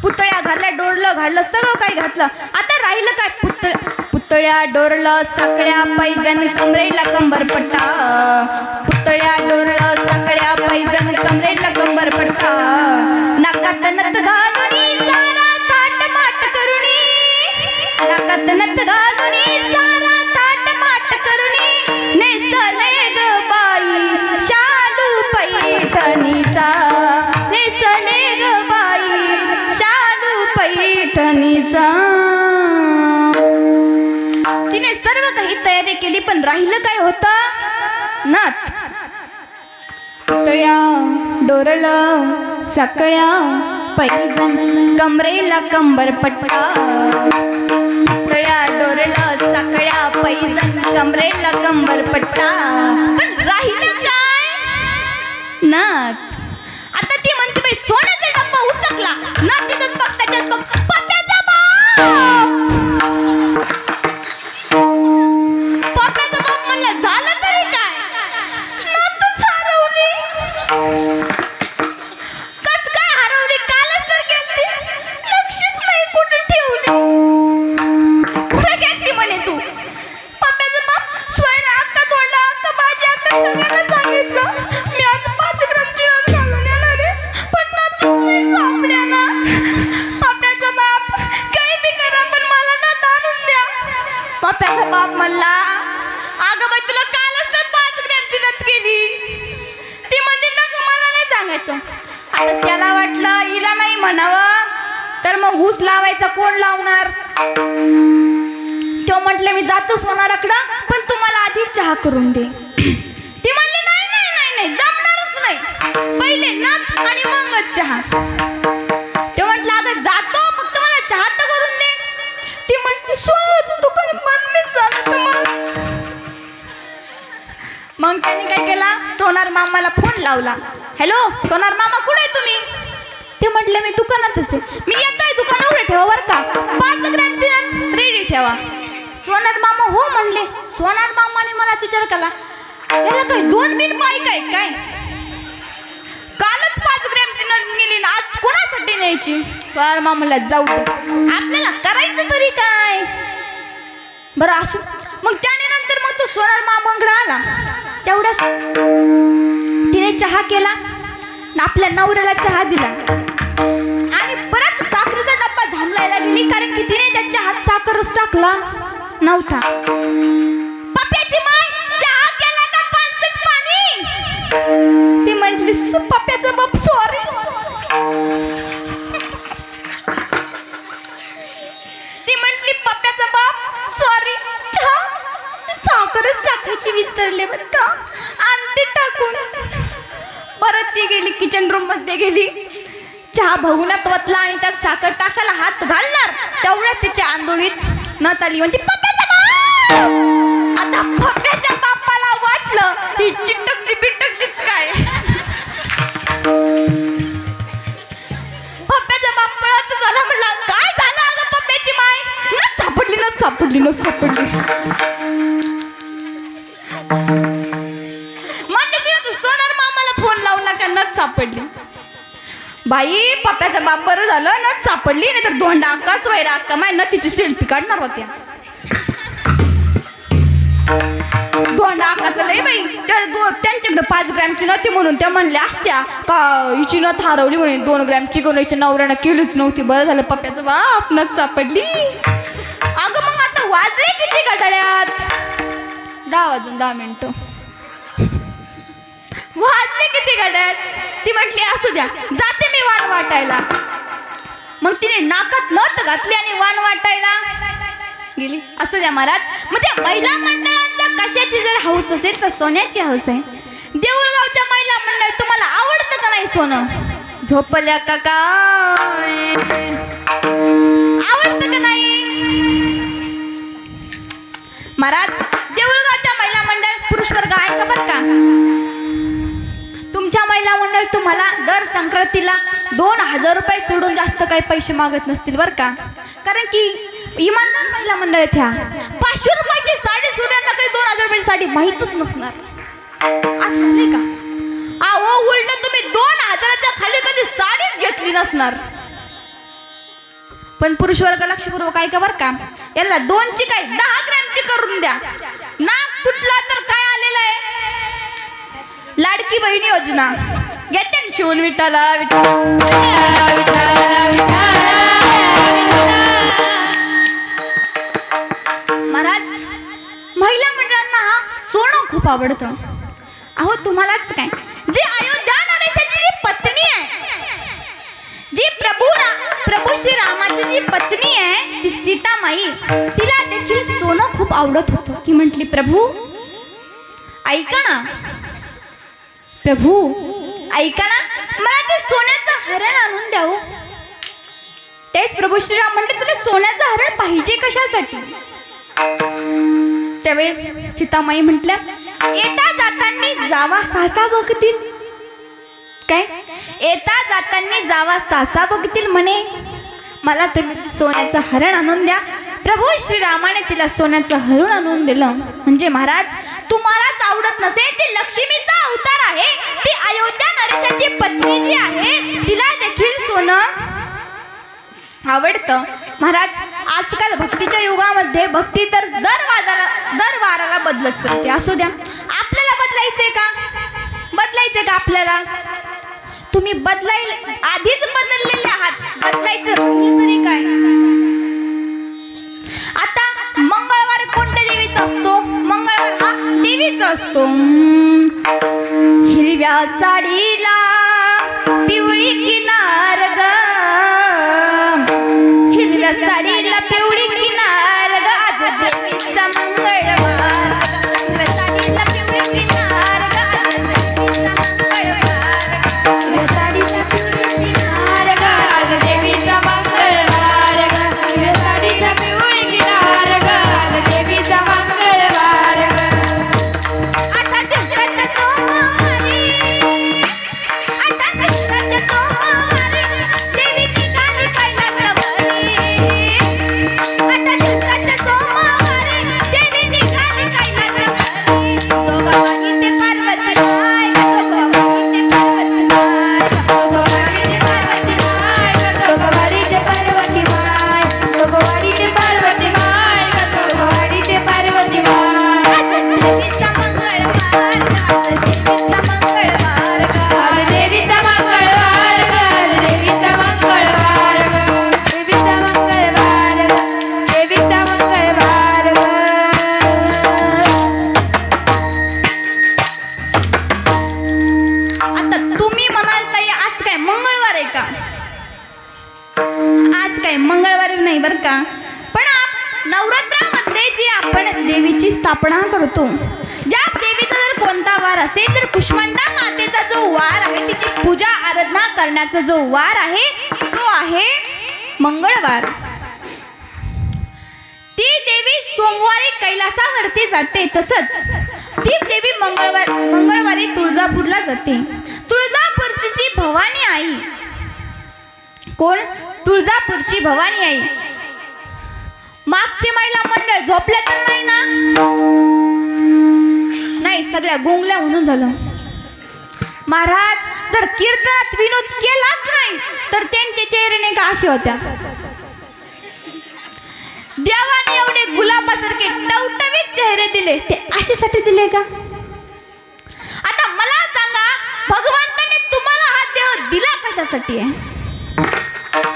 पुतळ्या घातल्या, डोरलं घातलं, सर्व काही घातलं. आता राहिलं काय? पुतळ्या, डोरलं, साकड्या, पैजण, कमरेला कंबरपट्टा. पुतळ्या, डोरलं, साकड्या, पैजण, कमरेला कंबरपट्टा. नाकात नथ घालुनी सारा थाट माट करुनी. नाकात नथ घालुनी सारा थाट माट करुनी. नेसले ग बाई शालू पैठणीचा. नेसले ग बाई शालू पैठणीचा. तिने सर्व काही तयारी केली, पण राहिलं काय होतं? नथ. पुतळ्या, डोरलं, साकळ्या, पैजण, कमरेला कंबरपट्टा. पुतळ्या, डोरलं, साकळ्या, पैजण, कमरेला कंबरपट्टा. पण राहिलं काय? नथ. आता ती म्हणते बाई सोन्याचा डब्बा उचकला ना, तिथून बघ त्याच्यात बघ पप्प्याचा बाप. पप्प्याचा बाप म्हणलं झालं तरी काय, नथच हरवली. कस काय हरवली? कालच तर गेलती, लक्षच नाही कुठे ठेवली. कुठे गेलती म्हणे तू? पप्प्याचा बाप स्वयंरा अक्का, तोंडा अक्का, भाजी अक्का सगळ्यांना सांगितलं मी आज 5 ग्रामची नथ घालून येणार आहे, पण नथच नाही सापड्या ना. पप्प्याचा बाप काही बी करा पण मला नथ आणून द्या. पप्प्याचा बाप म्हणला, अगं बाई तुला कालच तर 5 ग्रॅमची नथ केली. ती म्हणते नको मला नाही सांगायचं. आता त्याला वाटलं हिला नाही म्हणावं तर मग ऊस लावायचा कोण लावणार. तो म्हटले मी जातो सोनाराकडं, पण तुम्हाला आधी चहा करून दे. ती म्हणली नाही नाही नाही नाही जमणारच नाही, पहिले नथ आणि मगच चहा. ते म्हटलं अगं जातो, फक्त मला चहा तर करून दे. ती म्हटली सोनाराचं दुकान बंद झालं तर मग त्यांनी काय केला, सोनार मामाला फोन लावला. हॅलो सोनार मामा, कुठे आहे तुम्ही? ते म्हटले मी दुकानातच आहे. मी येतोय, दुकान उघडे ठेवा बरं का, 5 ग्रॅमची नथ रेडी ठेवा. सोनार मामा हो म्हणले. सोनार मामाने मला विचार केला, याला काय 2 बिन बाईक आहे काय? कालच 5 ग्रॅमची नथ नेली ना, आज कोणासाठी न्यायची? सोनार मामाला जाऊ दे, आपल्याला करायचं तरी काय. बरं असू. मग त्याने नंतर मग तो सोनार मामांकडे आला. तेवढ्याच तिने चहा केला, आपल्या नवऱ्याला चहा दिला आणि परत साखरेचा डब्बा झांबलायला गेली, कारण की तिने त्या चहात साखरच टाकला नव्हता. पप्प्याची माय चहा केला का पानसट पाणी? ती म्हटली पप्प्याचा बाप सॉरी. ती म्हटली पप्प्याचा बाप सॉरी, चहा साखरच टाकायची विसरले बरं का, आणते टाकून. परत ती गेली किचन रूम मध्ये गेली, चहा भगुण्यात वतला आणि त्यात साखर टाकायला हात घालणार, तेवढ्याच तिच्या आंदोलीत नथ आली. म्हणते पप्प्याचा बाप. आता पप्प्याच्या बापाला वाटलं ही चिटकली बिटकलीच काय. पप्प्याचा बाप पळत झाला, म्हणला काय झालं अगं पप्प्याची माय? नथ सापडली, नथ सापडली, नथ सापडली. म्हणजे तिने सोनार मामाला फोन लावून नका, नथ सापडली. बाई पप्प्याचा बाप बरं झालं नथ सापडली, नाही तर धोंडा अक्का स्वैरा अक्का माय नथीची सेल्फी काढणार होत्या. धोंडा अक्का तर लय बाई, त्यांच्याकडे 5 ग्रॅमची नथी म्हणून त्या म्हणल्या असत्या का हिची नथ हरवली म्हणे, 2 ग्रॅमची कोणाच्या नवऱ्यानं केलीच नव्हती. बरं झालं पप्प्याचा बाप नथ सापडली. अगं मग आता वाजले किती घड्याळ्यात? 10 मिनिटं वाजले किती घड्यात. ती म्हटली असू द्या, जाते मी वाण वाटायला. मग तिने नाकात नथ घातली आणि वाण वाटायला गेली. असू द्या महाराज, म्हणजे महिला मंडळांचा कशाची जर हौस असेल तर सोन्याची हौस आहे. देऊळगावच्या महिला मंडळ तुम्हाला आवडतं का नाही सोनं? झोपल्या का काय? आवडतं का नाही महाराज? देऊळगावच्या महिला मंडळ पुरुष वर्ग आहे का बरं का? तुमच्या महिला मंडळ तुम्हाला दर संक्रांतीला 2000 रुपये सोडून जास्त काही पैसे मागत नसतील बरं का. कारण की इमानदार महिला मंडळ आहेत ह्या. 500 रुपयाची साडी सोड्यांना काही 2000 रुपयाची साडी माहीतच नसणार. आज झाले का? अहो उलट तुम्ही 2000च्या खाली कधी साडीच घेतली नसणार. पण पुरुष वर्ग लक्षपूर्वक ऐका बरं का, याला 2ची काय 10 ग्रॅमची करून द्या. नाक तुटला तर काय आलेलं आहे? लाडकी बहिणी योजना घेते ना शिवून. विठाला महाराज, महिला मंडळांना सोनं खूप आवडतं. अहो तुम्हालाच काय, जी अयोध्या नरेशाची जी पत्नी आहे, जी प्रभू श्री रामाची जी पत्नी आहे ती सीतामाई, तिला देखील सोनं खूप आवडत होतं. ती म्हटली प्रभू ऐका ना, प्रभू ऐका ना, मला ते सोन्याचं हरण आणून द्यावं. तेच प्रभू श्रीराम म्हणले तुला सोन्याचं हरण पाहिजे कशासाठी? त्यावेळेस सीतामाई म्हटल्या येता जातांनी जावा सासा बघतील. काय? येता जातांनी जावा सासा बघतील म्हणे. मला तुम्ही सोन्याचं हरण आणून द्या. प्रभू श्रीरामाने तिला सोन्याचं हरण आणून दिलं. म्हणजे महाराज तुम्हालाच आवडत नसेल, ती लक्ष्मीचा अवतार आहे, ती अयोध्या नरेशाची पत्नी जी आहे तिला देखील सोनं आवडतं. महाराज आजकाल भक्तीच्या युगामध्ये भक्ती तर दर वाराला बदलत चालते. असू द्या, आपल्याला बदलायचंय का? बदलायचंय का आपल्याला? तुम्ही आधीच बदललेले आहात, बदलायचं राहिलं तरी काय? आता मंगळवार कोणत्या देवीचा असतो? मंगळवार हा देवीचा असतो. हिरव्या साडीला पिवळी किनार ग, हिरव्या साडीला पिवळी किनार ग, आज देवीचा मंगळवार. हिरव्या साडीला पिवळी किनार ग, आज देवीचा मंगळवार. हिरव्या साडीला पिवळी किनार ग, आज देवीचा मंगळवार ग. हिरव्या साडीला पिवळी किनार ग, आज देवीचा मंगळवार ग. आता दिवसाच्या सोमवारी, आता दिवसाच्या सोमवारी देवी ठिकाणी पहिला प्रभारी. आता दिवसाच्या सोमवारी देवी ठिकाणी पहिला प्रभारी. जोगवानी ते पार्वती माय, जोगवानी ते पार्वती माय, जोगवाडी ते पार्वती माय ग, जोगवाडी ते पार्वती माय, जोगवाडी ते पार्वती माय ग, जोगवाडी ते पार्वती माय. आज देवीचा मंगळवार, आज देवीचा मंगळवार आज देवीचा मंगळवार ग, आज देवीचा मंगळवार ग. देवीचा मंगळवार ग, देवीचा मंगळवार ग. आता तुम्ही म्हणाल ताई आज काय मंगळवार आहे का? आज काय मंगळवार नाही बरं का. पण नवरात्रामध्ये जी आपण देवीची स्थापना करतो, ज्या देवीचा जर कोणता वार असेल तर कुष्मांडा मातेचा जो वार आहे, तिची पूजा आराधना करण्याचा जो वार आहे तो आहे मंगळवार. ती देवी सोमवारी कैलासावरती जाते, तसंच ती देवी मंगळवारी तुळजापूरला जाते. तुळजापूरची जी भवानी आई, कोण? तुळजापूरची भवानी आई. मागची महिला मंडळ झोपल्या तर नाही ना? नाही, सगळ्या गोंगल्या म्हणून झालं. महाराज जर कीर्तनात विनोद केलाच नाही तर त्यांचे चेहरे नाही का असे होत्या. देवाने एवढे गुलाबासारखे टवटवीत चेहरे दिले, ते अशासाठी दिले का? आता मला सांगा, भगवंताने तुम्हाला हा देव दिला कशासाठी आहे?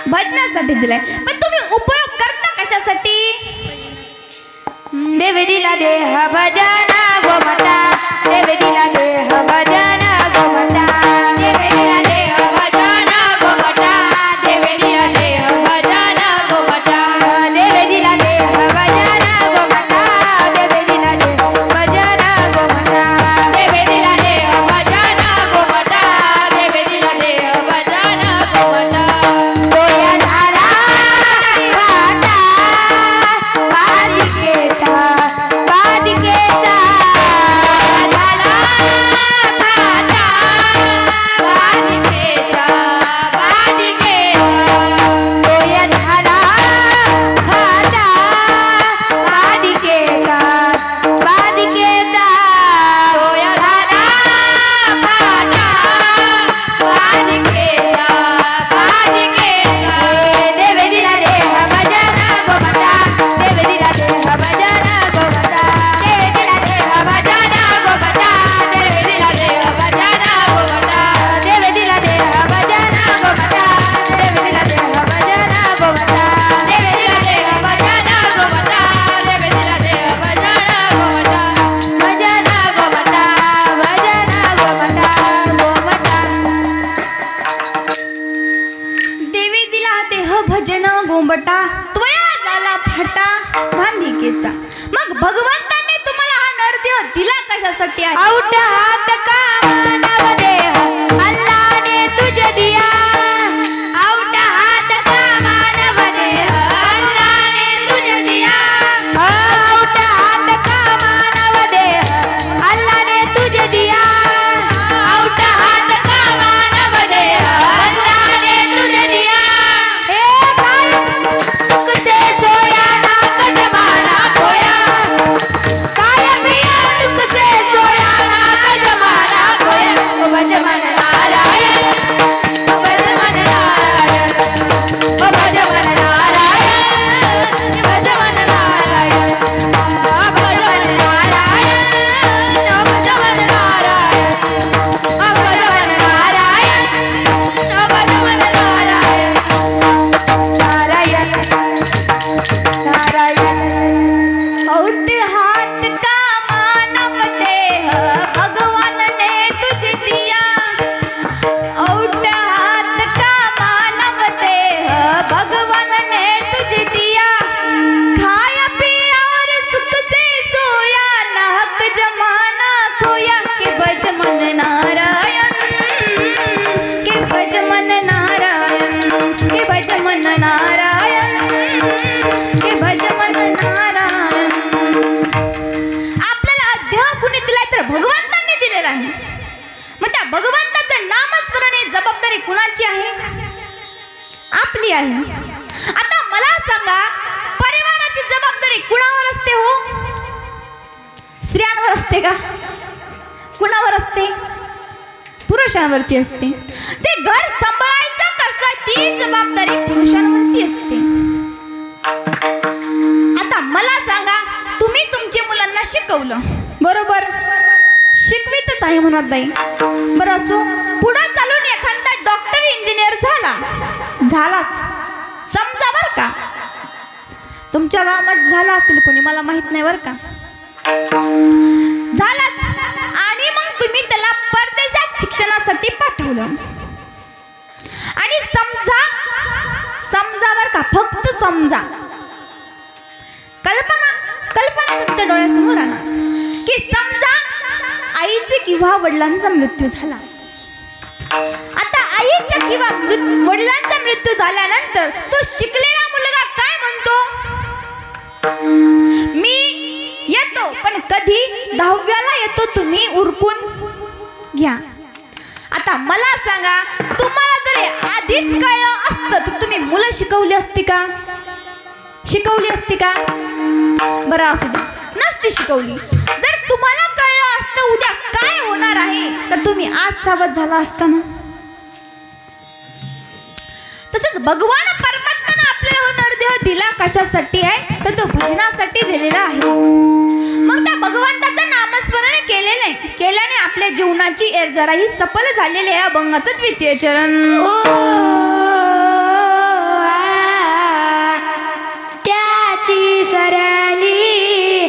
भजनासाठी दिलाय, पण तुम्ही उपयोग करता कशासाठी? देवी दिला देह भजना गोमटा देवे दिला देह भजन गोमटा देवे दिला देह भजन गोमटा देवे दिला देह भजन गोमटा देवे दिला देह भजन गोमटा देवे दिला देह भजन गोमटा देवे दिला देह भजन गोमटा देवे दिला देह भजन गोमटा डोया झाला घाटा बालिकेचा बालिकेचा झाला घाटा बालिकेचा बालिकेचा डोया झाला घाटा बालिकेचा बालिकेचा डोया झाला घाटा बालिकेचा बालिकेचा देवे दिला देह भजन गोमटा देवे दिला देह भजन गोमटा देवे दिला देह भजन गोमटा देवे दिला देह भजन गोमटा देवे दिला देह भजन गोमटा देवे दिला देह भजन गोमटा देवे दिला देह भजन गोमटा देवे दिला देह भजन गोमटा भजन गोमटा भजन गोमटा गोमटा देवी दिला देह भजन गोंबटा त्वया झाला फाटा भांडिकेचा. मग भगवंताने तुम्हाला हा नरदेह दिला कशासाठी आहे? आउट हात का मानव देह अल्लाने तुझे दिया आउट हात का मानव देह अल्लाने तुझे दिया आउट हात का मानव देह अल्लाने तुझे दिया आउट हात का मानव देह अल्लाने तुझे दिया ए काय सुख से सोया ना कजमाना खोया काय पिया सुख से सोया ना कजमाना खोया ओ भजमन नारायण ओ भजमन नारायण ओ भजमन नारायण ओ भजमन नारायण ओ भजमन नारायण ओ भजमन नारायण ओ भजमन नारायण ओ भजमन नारायण नारायण नारायण औट हात का मानव देह भगवान ने तुझे दिया औट हात का मानव देह भगवान ने तुझे दिया खाया पिया और सुख से सोया नाहक जमाना खोया के भज मन नारायण के भज मन नारायण के भज मन नारायण के भज मन नारायण. आपल्याला देह कुणी दिलाय तर भगवंतांनी दिलेला आहे. मग त्या भगवंताचं नामस्मरण ही जबाबदारी कुणाची आहे? आपली आहे. आता मला सांगा, परिवाराची जबाबदारी कुणावर असते हो? स्त्रियांवर असते का? कुणावर असते? पुरुषांवरती असते. ते घर सांभाळायचं कसं ती जबाबदारी पुरुषांवरती असते. आता मला सांगा, तुम्ही तुमच्या मुलांना शिकवलं बरोबर, शिकवितच आहे म्हणत नाही बरं असो, पुढे चालून एखादा डॉक्टर इंजिनियर झालाच समजा बरं का, तुमच्या गावामध्ये झाला असेल कोणी, मला माहित नाही बरं का, झालाच, आणि मग तुम्ही त्याला परदेशात शिक्षणासाठी पाठवलं आणि समजा बरं का, फक्त समजा, कल्पना तुमच्या डोळ्यासमोर आला की समजा आईचे किंवा वडिलांचा मृत्यू झाला. आता आईचा किंवा वडिलांचा मृत्यू झाल्यानंतर तो शिकलेला मुलगा काय म्हणतो? मी येतो, पण कधी 10वीला येतो, तुम्ही उरकून घ्या. आता मला सांगा, तुम्हाला जर आधीच कळलं असतं तर तुम्ही मुलं शिकवली असती का? बरं असू दे, नसती शिकवली. जर तुम्हाला कळलं असतं उद्या काय होणार आहे तर तुम्ही आज सावध झाला असता ना. तसंच भगवान परमात्म्याने आपल्याला हा नरदेह दिला कशासाठी आहे तर तो भजनासाठी दिलेला आहे. मग त्या भगवंताचं नामस्मरण केल्याने आपल्या जीवनाची जरा ही सफल झालेली आहे. अभंगाचं द्वितीय चरण. त्याची सरली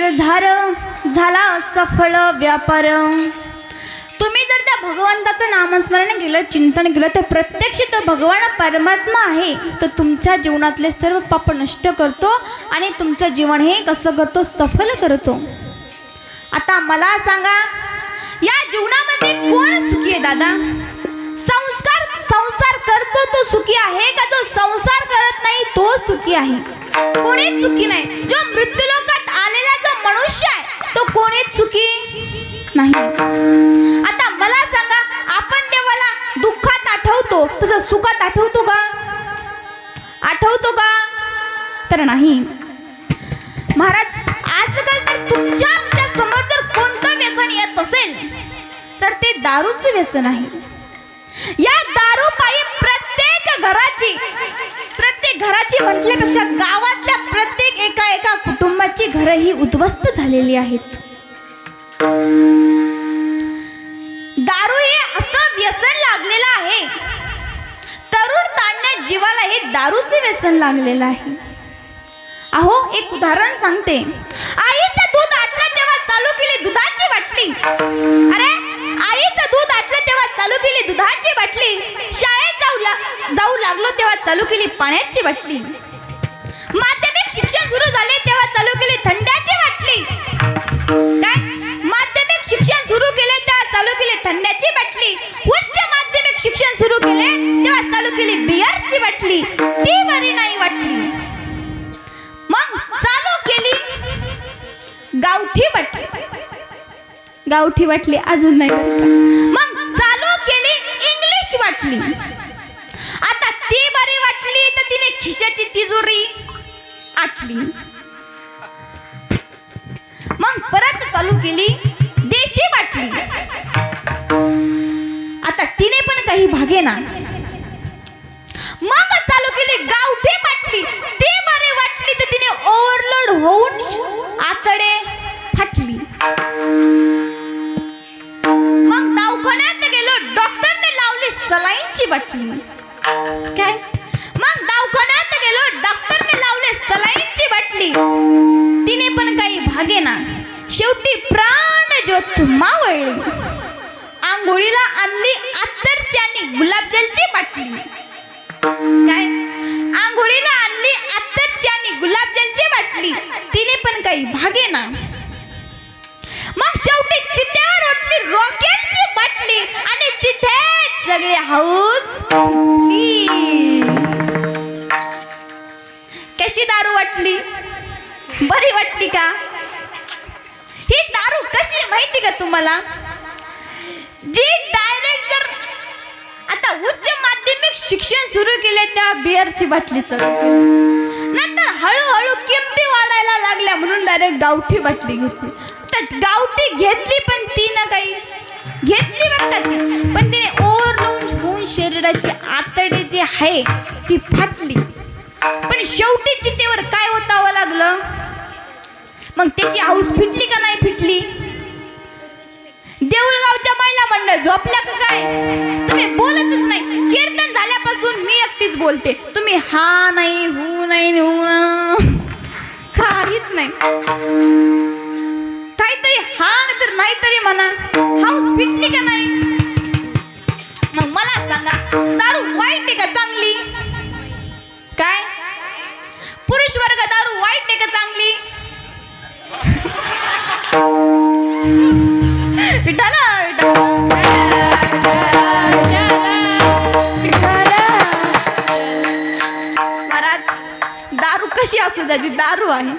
निर्धार झाला सफळ व्यापार. तुम्ही जर त्या भगवंताचं नामस्मरण केलं, चिंतन केलं, तर प्रत्यक्ष तो भगवान परमात्मा आहे तो तुमच्या जीवनातले सर्व पाप नष्ट करतो आणि तुमचं जीवन हे कसं करतो, सफल करतो. आता मला सांगा, या जीवनामध्ये कोण सुखी आहे दादा? संसार करतो तो सुखी आहे का जो संसार करत नाही तो सुखी आहे? कोणीच सुखी नाही. जो मृत्यूलोकात आलेला जो मनुष्य आहे तो कोणीच सुखी नाही. आता मला सांगा, आपण देवाला दुःखात आठवतो तसं सुखात आठवतो का? आठवतो का? तर नाही. महाराज, आजकाल तर तुमच्या समोर जर कोणतं व्यसन येत असेल तर ते दारूचं व्यसन आहे. या दारूपायी प्रत्येक घराची म्हटल्यापेक्षा गावातल्या प्रत्येक एका कुटुंबाची घरं ही उद्ध्वस्त झालेली आहेत. दारू हे असं व्यसन लागलेलं आहे, तरुण ताणण्या जीवाला हे दारूचे व्यसन लागलेलं आहे. अहो, एक उदाहरण सांगते. आईचं दूध आटलं तेव्हा चालू केली दुधाची बाटली. अरे, आईचं दूध आटलं तेव्हा चालू केली दुधाची बाटली. शाळेत जाऊ लागलो तेव्हा चालू केली पाण्याची बाटली. माध्यमिक शिक्षण सुरू झाले तेव्हा चालू केली थंड्याची बाटली. काय? माध्यमिक शिक्षण सुरू केले तेव्हा चालू केली थंड्याची बाटली. उच्च माध्यमिक शिक्षण सुरू केले तेव्हा चालू केली बिअरची बाटली. ती बरी नाही वाटली. मग चालू केली गावठी बाटली अजून नाही बरं का. मग चालू केली इंग्लिश बाटली. आता ती बरी वाटली तर तिने खिशाची तिजोरी आटली. मग परत चालू केली देशी बाटली. आता तिने पण काही भागेना. मग चालू केली गावठी बाटली. ती बरी वाटली तर तिने ओव्हरलोड होऊन आतडे फाटली. मग दवाखान्यात गेलो, डॉक्टरने लावली सलाईनची बाटली. काय? मग दवाखान्यात गेलो, डॉक्टरने लावले सलाईनची बाटली. तिने पण काही भागेना. शेवटी प्राण ज्योत मावळली. आंघोळीला आणली अत्तरची आणि गुलाबजलची बाटली. काय? आंघोळीला आणली अत्तरची आणि गुलाबजलची बाटली. तिने पण काही भागेना. मग शेवटी चित्यावर उठली रॉकेलची बाटली आणि तिथेच सगळे हाऊस पिली. कशी दारू वाटली? बरी वाटली का? ही दारू कशी माहिती का तुम्हाला? जी डायरेक्ट जर आता उच्च माध्यमिक शिक्षण सुरू केले त्या बिअरची बाटली चालू केली. नंतर हळूहळू किमती वाढायला लागल्या म्हणून डायरेक्ट गावठी बाटली घेतली. तर गावठी घेतली पण तिनं काही घेतली बरं का ती, पण तिने ओव्हरलोड होऊन शरीराची आतडे जी आहे ती फाटली. पण शेवटी चितेवर काय होतावं लागलं? मग त्याची हाऊस फिटली का नाही फिटली? देऊळगावच्या महिला मंडळ झोपल्या का काय? तुम्ही बोलतच नाही. कीर्तन झाल्यापासून मी एकटीच बोलते. तुम्ही हा नाही, हू नाही, काहीच नाही. काहीतरी हा तर नाहीतरी म्हणा. हाऊस फिटली का नाही? मग मला सांगा, दारू वाईट आहे का चांगली? काय? पुरुष वर्ग दारू वाईट आहे का चांगली? महाराज, दारू कशी असू द्या, ती दारू आहे.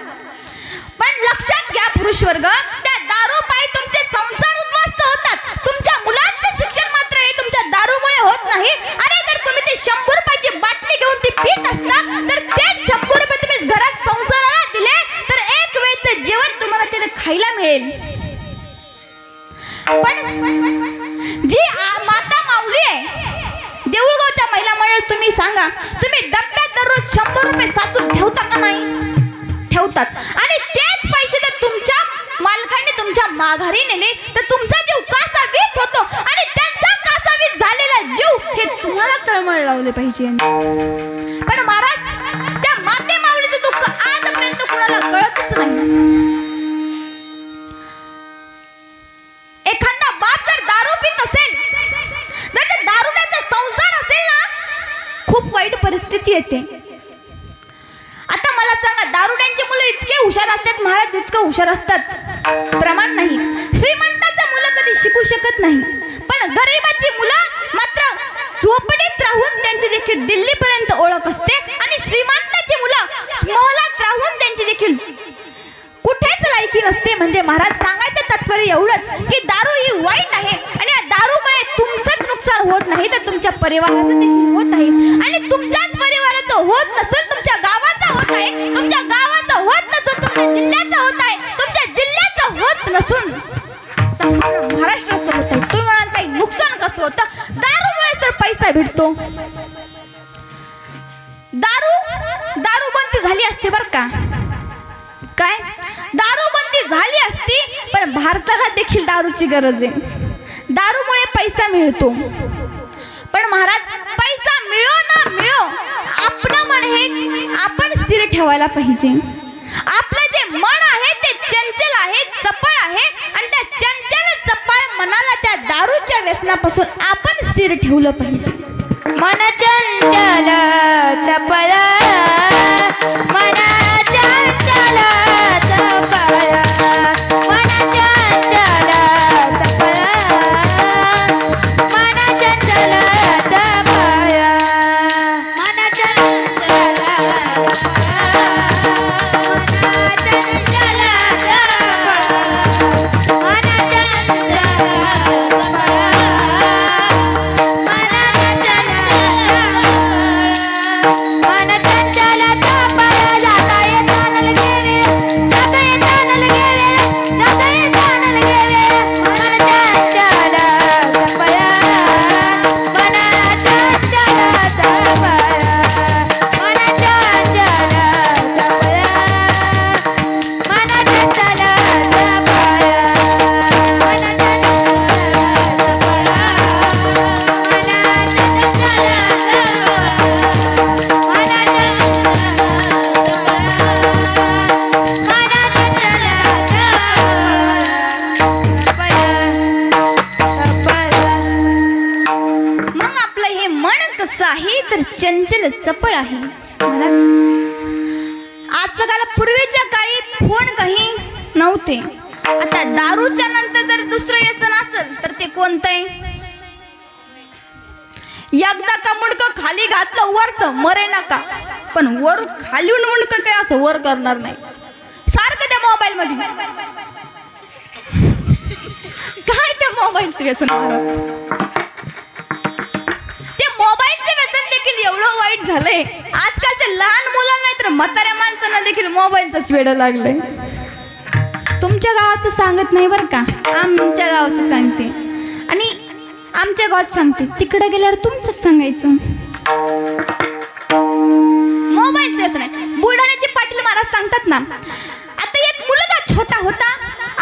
पण लक्षात घ्या पुरुष वर्ग, त्या दारू पायी तुमचे संसार उद्ध्वस्त होतात. तुमच्या मुलांचे शिक्षण मात्र हे तुमच्या दारूमुळे होत नाही. अरे, जर तुम्ही ते 100 रुपयाची बाटली घेऊन ती पीत असता तर तेच 100 रुपये तुम्ही घरात संसाराला दिले तर एक वेळचं जेवण तुम्हाला तिथे खायला मिळेल. पण जी माता माऊली आहे देऊळगावच्या महिला मंडळ, तुम्ही सांगा, तुम्ही डब्यात दररोज 100 रुपये साचून ठेवता का नाही? ठेवतात. आणि तेच पैसे जर तुमच्या मालकाने तुमच्या माघारी नेले तर तुमचा जीव कासावीस होतो आणि त्यांचा कासावीस झालेला जीव हे तुम्हाला तळमळ लावले पाहिजे. पण महाराज, त्या माते माऊलीचं दुःख आजपर्यंत कुणाला कळतच नाही. खूप वाईट परिस्थिती येते. आता मला सांगा, दारुड्यांची मुलं इतके हुशार असतात महाराज, इतकं हुशार असतात प्रमाण नाही. श्रीमंताचं मुलं कधी शिकू शकत नाही, पण गरिबाची मुलं मात्र झोपडीत राहून त्यांची देखील दिल्लीपर्यंत ओळख असते. आणि श्रीमंताची मुलं मोहलात राहून त्यांची देखील कुठेच लायकी नसते. म्हणजे महाराज सांगायचं तात्पर्य एवढंच की दारू ही वाईट आहे आणि या दारूमुळे तुमचंच नुकसान होत नाही तर तुमच्या परिवाराचं देखील होत आहे. आणि तुमच्याच परिवाराचं होत नसेल, तुमच्या गावाचं होत आहे. तुमच्या गावाचं होत नसून तुमच्या जिल्ह्याचं होत आहे. तुमच्या जिल्ह्याचं होत नसून संपूर्ण महाराष्ट्राचं होत आहे. तुम्ही म्हणाल काही नुकसान कसं होतं? दारूमुळे तर पैसा भेटतो. दारूबंदी झाली असते बरं का. काय दारूबंदी झाली असती, पण भारताला देखील दारूची गरज आहे. दारूमुळे पैसा मिळतो, पण महाराज पैसा मिळो ना मिळो, आपलं मन हे आपण स्थिर ठेवायला पाहिजे. आपलं जे मन आहे ते चंचल आहे, चपळ आहे, आणि त्या चंचल चपळ मनाला त्या दारूच्या व्यसनापासून आपण स्थिर ठेवलं पाहिजे. मन चंचल चपळ, मन चंचल चपळ, मन चंचल चपळ, मन चंचल चपळ, मन चंचल चंचल चपळ आहे महाराज. आजकाल पूर्वीच्या काळी फोन काही नव्हते. आता दारूच्या नंतर जर दुसरं व्यसन असेल तर ते कोणतं आहे? एकदा का मुंडकं खाली घातलं वरचं मरे नका, पण वर खालीून मुंडकं काय असं वर करणार नाही. सारखं त्या मोबाईल मध्ये काय त्या मोबाईलचं व्यसन महाराज. मोबाईलचे व्यसन देखील एवढं वाईट झालंय, आजकालच्या लहान मुलांना नाही तर म्हाताऱ्या माणसांना देखील मोबाईलचंच वेड लागलंय. तुमच्या गावाचं सांगत नाही बरं का, आमच्या गावाचं सांगते. आणि आमच्या गावात सांगते, तिकडे गेल्यावर तुमचंच सांगायचं. मोबाईलचं व्यसन आहे. बुलढाण्याचे पाटील महाराज सांगतात ना, आता एक मुलगा छोटा होता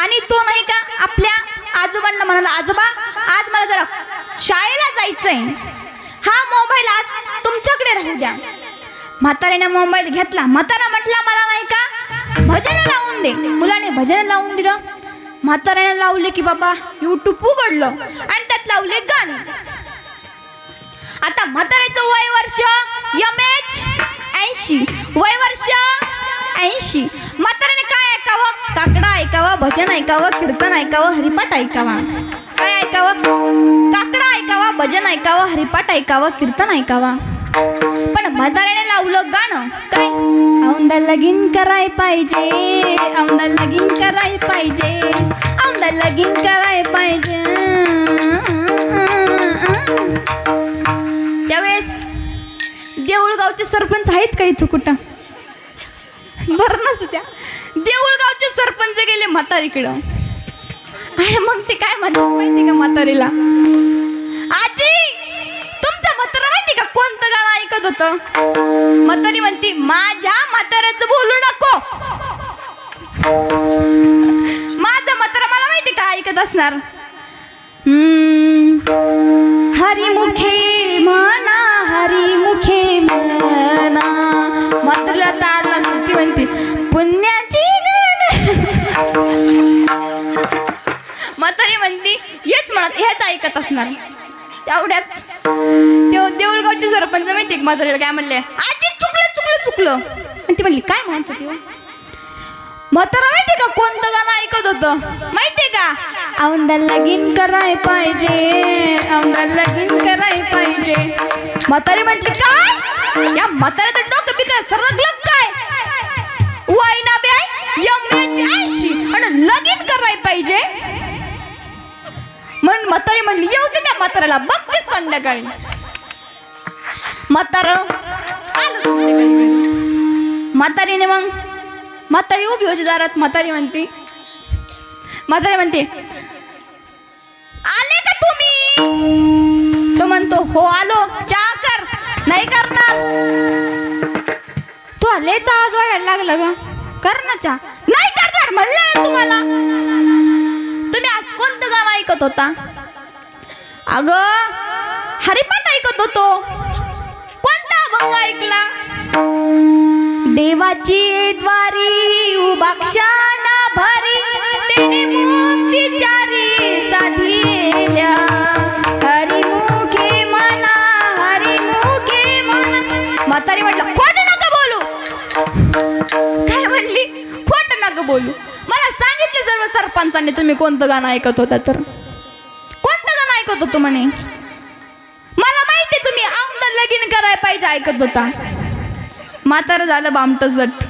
आणि तो नाही का आपल्या आजोबांना म्हणाला, आजोबा आज मला जरा शाळेला जायचंय, हा मोबाईल आज तुमच्याकडे राहू द्या. म्हाताऱ्याने मोबाईल घेतला. म्हातारा म्हटला, मला नाही का भजन लावून दे. मुलाने भजन लावून दिलं. म्हाताऱ्याने लावले की बाबा यूट्यूब उघडलं आणि त्यात लावले गाणे. आता म्हाताऱ्याचं वय वर्ष MH 80, वय वर्ष 80. म्हाताऱ्याने काय ऐकावं? काकडा ऐकावा, भजन ऐकावं, कीर्तन ऐकावं, हरिपाठ ऐकावा. काय ऐकावं? काकडा ऐकावा, भजन ऐकावं, हरिपाठ ऐकावं, कीर्तन ऐकावा. पण म्हाताऱ्याने लावलं गाणं. काय? औंदा लगीन कराय पाहिजे, औंदा लगीन कराय पाहिजे, औंदा लगीन कराय पाहिजे. त्यावेळेस देऊळगावचे सरपंच आहेत का इथं कुठं? बरं नसू द्या. देऊळगावचे सरपंच गेले म्हातारीकडं आणि मग ते काय म्हणतात माहिती का म्हातारीला, आजी तुमचं म्हातारं माहिती का कोणतं गाणं ऐकत होतं? म्हातारी म्हणती, माझ्या म्हाताऱ्याचं बोलू नको. माझं म्हातारं मला माहिती का ऐकत असणार, हरिमुखे म्हणा, हरिमुखे म्हणा. म्हातारीला तारला सुट्टी म्हणती, पुण्याची म्हातारी म्हणती, हेच म्हणत हेच ऐकत असणार. तेवढ्यात तो देऊळगावचे सरपंच माहिती आहे म्हातारीला काय म्हणले, आजी चुकलं चुकलं चुकलं. आणि ती म्हणली काय म्हणत होती म्हातारा माहितीये का कोणतं गाणं ऐकत होतं माहितीये का, औंधा लगीन कराय पाहिजे, औंधा लगीन कराय पाहिजे. म्हातारी म्हटली काय, या म्हाताऱ्याचं डोकं बिकं सरकलं काय, वाईना बी आहे यम्याची आयशी आणि लगीन कराय पाहिजे. म्हणून म्हातारी म्हणली येऊ दे त्या म्हाताऱ्याला, बघते संध्याकाळी. म्हातारं आलं संध्याकाळी घरी. म्हातारीने मग म्हातारी उभी होती दारात. म्हातारी म्हणते आले का तुम्ही. तो म्हणतो हो आलो, चहा कर. नाही करणार. तू आलेचा आवाज वाढायला लागला ग, कर ना चहा. नाही करणार म्हणलं ना तुम्हाला. तुम्ही आज कोणतं गाणं ऐकत होता. अगं हरिपाठ ऐकत होतो. कोणता अभंग ऐकला. देवाची द्वारी उभा क्षण भरी, तेने मुक्तीचारी साधिल्या. हरिमुखे म्हणा, हरिमुखे म्हणा. म्हातारी म्हटलं खोट नका बोलू. काय म्हणली, खोट नका बोलू. मला सांगितले सर्व सरपंचांनी तुम्ही कोणतं गाणं ऐकत होता. तर कोणतं गाणं ऐकत होतो म्हणे. मला माहिती तुम्ही औंधा लगीन करायला पाहिजे ऐकत होता. म्हातारं झालं बामटसट.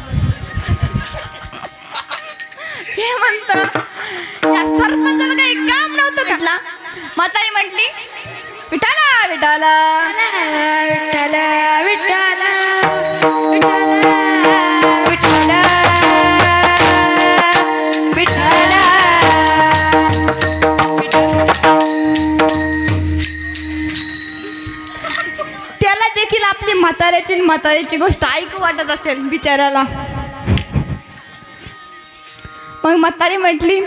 ते म्हणतं या सरपंचाला काही काम नव्हतं का. म्हातारी म्हटली विठाला विठाला विठाला विठाला विठाला विठाला. त्याला देखील आपली म्हाताऱ्याची गोष्ट ऐकू वाटत असेल बिचाऱ्याला. मग म्हातारी म्हटली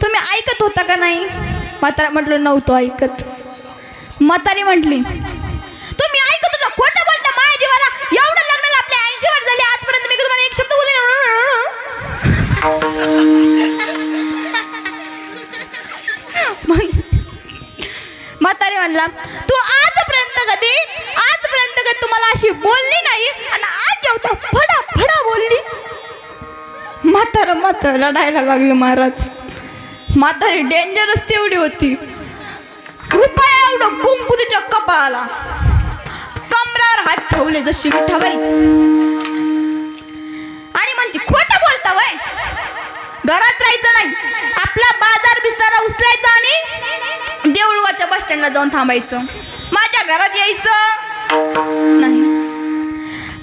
तुम्ही ऐकत होता का नाही. म्हातारा म्हटलं नव्हतं ऐकत. म्हातारी म्हटली तुम्ही ऐकत होता, खोटं बोलता माझ्या जीवाला. एवढं लग्नाला आपले 80 वर्ष झाले, आजपर्यंत मी तुम्हाला एक शब्द बोलले. म्हातारी म्हणला तू आजपर्यंत कधी तुम्हाला अशी बोलली नाही आणि आज जेवता फडा फडा बोलली. म्हातारा रडायला लागलं महाराज. म्हातारी डेंजरस तेवढी होती. रुपया एवढं कुंकू तिच्या कपाळाला, कमरावर हात ठेवले जशी मी ठेवायच. आणि म्हणती खोटं बोलता वय, घरात राहायचं नाही, आपला बाजार बिस्तारा उचलायचा आणि देऊळगावच्या बस स्टँडला जाऊन थांबायचं. माझ्या घरात यायचं नाही.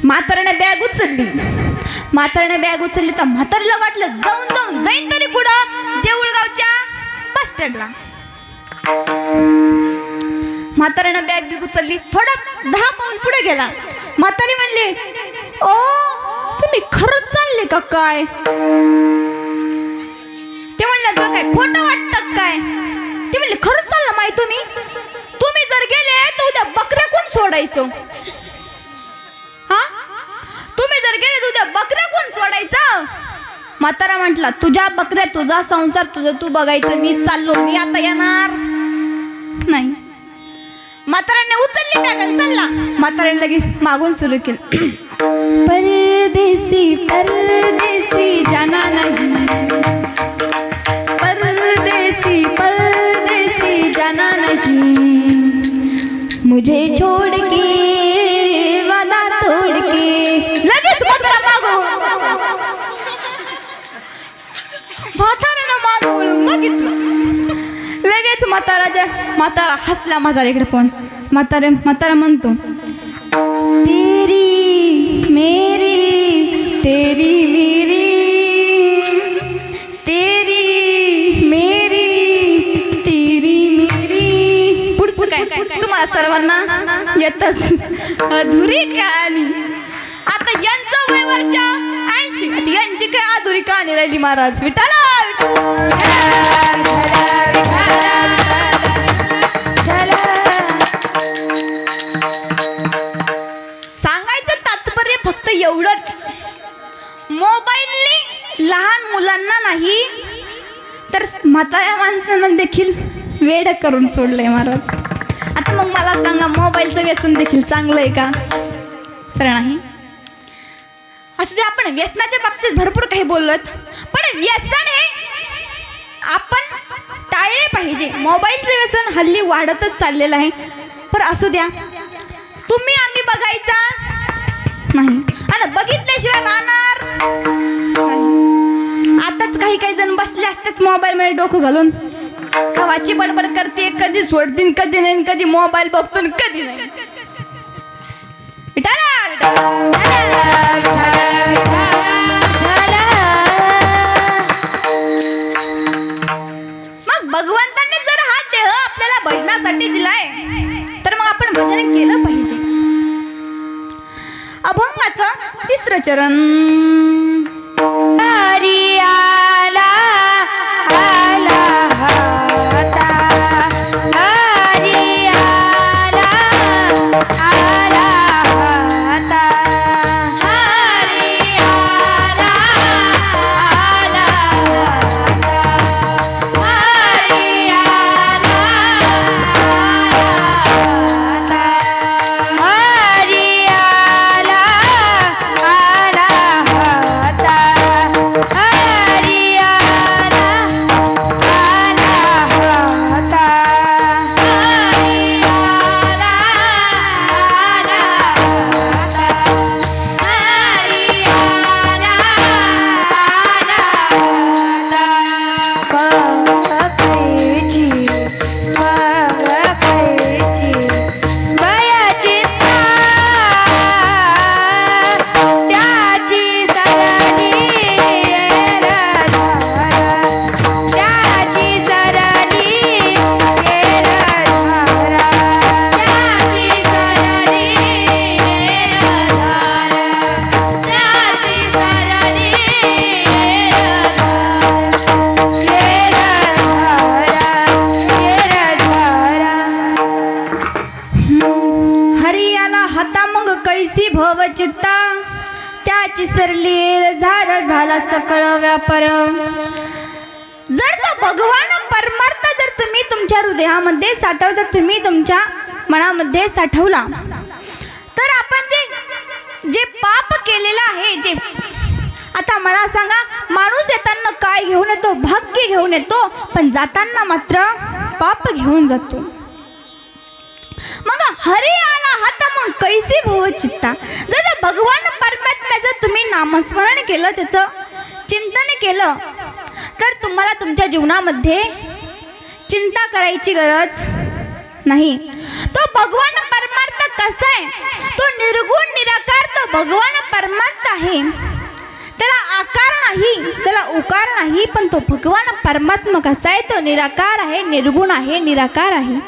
म्हाताऱ्याने बॅग उचलली. तर म्हातारीला वाटलं जाऊन जाईन तरी कुठं, देऊळगावच्या बस स्टँडला. म्हाताऱ्यानं बॅग बी उचलली. थोडा 10 पाऊल पुढे गेला. म्हातारी म्हणली ओ तुम्ही खरंच चालले का काय. ते म्हणलं तुला काय खोटं वाटतं काय. ते म्हणले खरंच चाललं माहिती तुम्ही जर गेले तर उद्या बकऱ्या कोण सोडायचं. हा तुम्ही जर गेले तर उद्या बकऱ्या कोण सोडायचं. म्हातारा म्हटला तुझ्या बकऱ्या, तुझा संसार, तुझं तू बघायचं. मी चाललो, मी आता येणार नाही. म्हाताऱ्याने उचलली बॅग आणि चालला. म्हाताऱ्याने लगेच मागून सुरू केलं परदेसी परदेसी जाना नहीं, परदेसी परदेसी जाना नहीं, मुझे छोड़ के वादा तोड़ के. लगेच म्हातारा म्हाताऱ्यानं मागं वळून बघितलं. लगेच म्हातारा हसला. म्हाताऱ्याकडे पण म्हातारा म्हणतो तेरी मेरी तेरी मेरी तेरी मेरी तेरी मेरी. पुढचं काय तुम्हाला सर्वांना येतच. अधुरी कहाणी. आता यांचं वय वर्ष 80, यांची काय अधुरी कहाणी राहिली महाराज. विठाला सांगायचं तात्पर्य फक्त एवढंच, मोबाईलने लहान मुलांना नाही तर म्हाताऱ्या माणसांना देखील वेड करून सोडलंय महाराज. आता मग मला सांगा, मोबाईलचं व्यसन देखील चांगलं आहे का? तर नाही. असू दे, आपण व्यसनाच्या बाबतीत भरपूर काही बोलत, पण व्यसन हे आपण टाळले पाहिजे. मोबाईलचं व्यसन हल्ली वाढतच चाललेलं आहे. पण असू द्या, तुम्ही आम्ही बघायचा नाही आणि बघितल्याशिवाय राहणार नाही. आताच काही काही जण बसले असतात मोबाईल मध्ये डोकं घालून, कवाची बडबड करते, कधी सोडतीन कधी नाही, कधी मोबाईल बघतो कधी नाही. विठाला, मग भगवंतांनी जर हा देह आपल्याला भजनासाठी दिलाय, तर मग आपण भजन केलं पाहिजे. अभंगाचं 3रं चरण. हरी आला आला हाता, हरी आला आला हाता, हरी आला आला हाता, हरी आला आला हाता, हरी आला आला हाता, हरी आला आला हाता, हरी आला आला हाता, हरी आला आला हाता. मग कैची बयाची त्याची सरणी त्याची सरणी त्याची सरणी हरी आला हाता मग कैसी भव चित्ता, त्याची सरली झार झाला सकळ व्यापार. जर तो भगवान परमार्थ जर तुम्ही तुमच्या हृदयामध्ये साठवला, जर तुम्ही तुमच्या मनामध्ये साठवला, तर आपण जे पाप केलेलं आहे, जे आता मला सांगा, माणूस येताना काय घेऊन येतो? भाग्य घेऊन येतो, पण जाताना मात्र पाप घेऊन जातो. मग हरी आला हाता मग कैसी भव चित्ता. जर भगवान परमात्म्याचं तुम्ही नामस्मरण केलं, त्याचं चिंतन केलं, तर तुम्हाला तुमच्या जीवनामध्ये चिंता करायची गरज नाही. तो भगवान परमार्थ कसा आहे? तो निर्गुण निराकार, तो भगवान परमार्थ आहे. त्याला आकार नाही, त्याला उकार नाही, पण तो भगवान परमात्मा कसा आहे? तो निराकार आहे, निर्गुण आहे, निराकार आहे.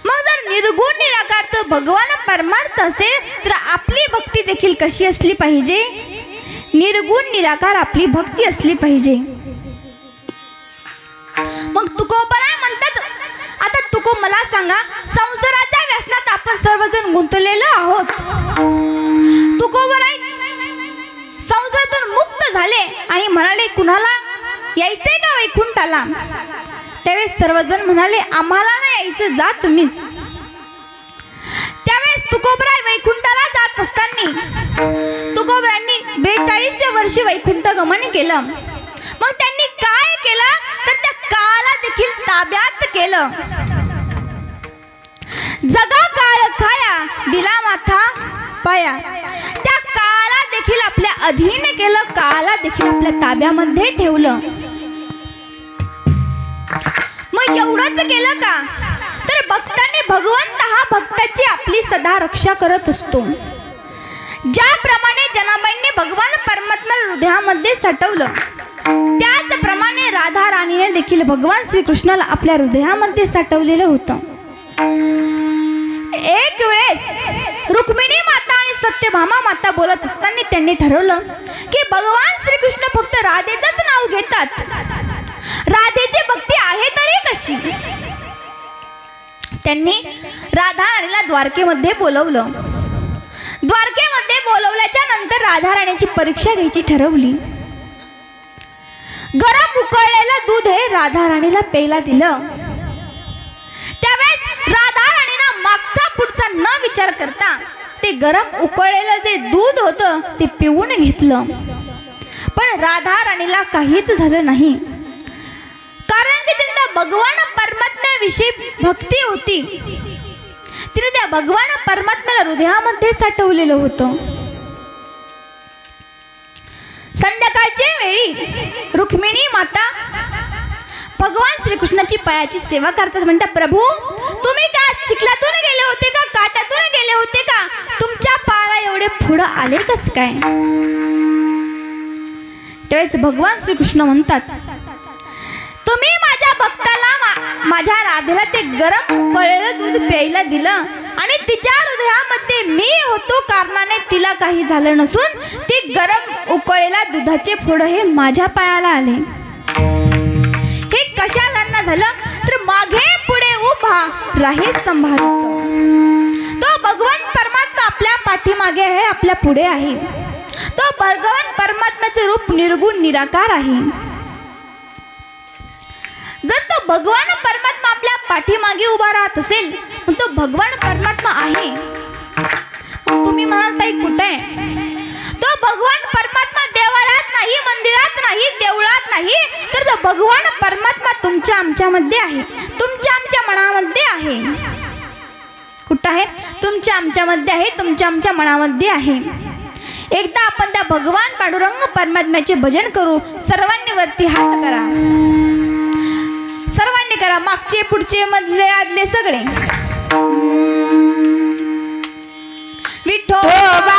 मग जर निर्गुण निराकार तो भगवान परमार्थ असेल, तर आपली भक्ती देखील कशी असली पाहिजे? निर्गुण निराकार आपली भक्ती असली पाहिजे. मग तुकोबराय म्हणतात. आता तुको मला सांगा, संसाराच्या व्यसनात आपण सर्वजण गुंतलेलो आहोत. तुकोबराय संसारातून मुक्त झाले आणि म्हणाले, कुणाला यायचंय का वैकुंठाला? त्यावेळेस सर्वजण म्हणाले, आम्हाला नाही यायचं, जा तुम्हीच. त्यावेळेस तुकोबराय वैकुंठाला जात असताना तुकोबरायांनी 42व्या वर्षी वैकुंठ गमन केलं. मग त्यांनी काय केलं? तर त्या काळाला देखील ताब्यात केलं. जगा काळ खाया, दिला माथा पाया. त्या काळाला देखील आपल्या अधीन केलं, काळाला देखील आपल्या ताब्यामध्ये ठेवलं. मग एवढंच केलं का? तर भक्तांनी, भगवंत हा भक्ताची आपली सदा रक्षा करत असतो. ज्याप्रमाणे जनाबाईंनी भगवान परमात्मा हृदयामध्ये साठवलं, त्याचप्रमाणे राधा राणीने देखील भगवान श्रीकृष्णाला आपल्या हृदयामध्ये साठवलेलं होतं. एक वेळेस रुक्मिणी माता आणि सत्यभामा माता बोलत असताना त्यांनी ठरवलं की भगवान श्रीकृष्ण फक्त राधेचंच नाव घेतात, राधेची भक्ती आहे तरी कशी. त्यांनी राधा राणीला द्वारकेमध्ये बोलवलं. द्वारकेमध्ये बोलवल्याच्या नंतर राधा राणीची परीक्षा घ्यायची ठरवली. गरम उकळलेलं दूध हे राधा राणीला प्यायला दिलं. त्यावेळेस राधा पुढचा न विचार करता ते गरम उकळलेलं जे दूध होतं ते पिऊन घेतलं. पण राधा राणीला काहीच झालं नाही, कारण की त्यांना भगवान परमात्म्याविषयी भक्ती होती. तिने त्या भगवान परमात्म्याला हृदयामध्ये साठवलेलं होतं. संध्याकाळच्या वेळी रुक्मिणी माता भगवान श्रीकृष्णाची पायाची सेवा करतात. म्हणतात, प्रभू तुम्ही का चिखलातून गेले होते का, काटातून गेले होते का, तुमच्या पायाला एवढे पुढं आले कस काय? त्यावेळेस भगवान श्रीकृष्ण म्हणतात, तुम्ही माझ्या भक्ताला माझ्या राधेला ते गरम उकळलेलं दूध प्यायला दिलं आणि तिच्या हृदयामध्ये मी होतो कारणाने तिला काही झालं नसून ती गरम उकळलेल्या दुधाचे फोड हे माझ्या पायाला आले. हे कशाला झालं तर मागे पुढे उभा राहे सांभाळतो तो भगवान परमात्मा आपल्या पाठीमागे आहे, आपल्या पुढे आहे. तो भगवान परमात्म्याचे रूप निर्गुण निराकार आहे. जर तो भगवान परमात्मा आपल्या पाठीमागे उभा राहत असेल तो भगवान परमात्मा आहे. तुम्ही म्हणाल ताई कुठे आहे? तो भगवान परमात्मा देवालयात नाही, मंदिरात नाही, देवळात नाही, तर तो भगवान परमात्मा तुमच्या आमच्यामध्ये आहे, तुमच्या आमच्या मनामध्ये आहे. कुठं आहे? तुमच्या आमच्यामध्ये आहे, तुमच्या आमच्या मनामध्ये आहे. एकदा आपण त्या भगवान पांडुरंग परमात्म्याचे भजन करू. सर्वांनी वरती हात करा, सर्वांनी करा, मागचे पुढचे मधले आदले सगळे. विठोबा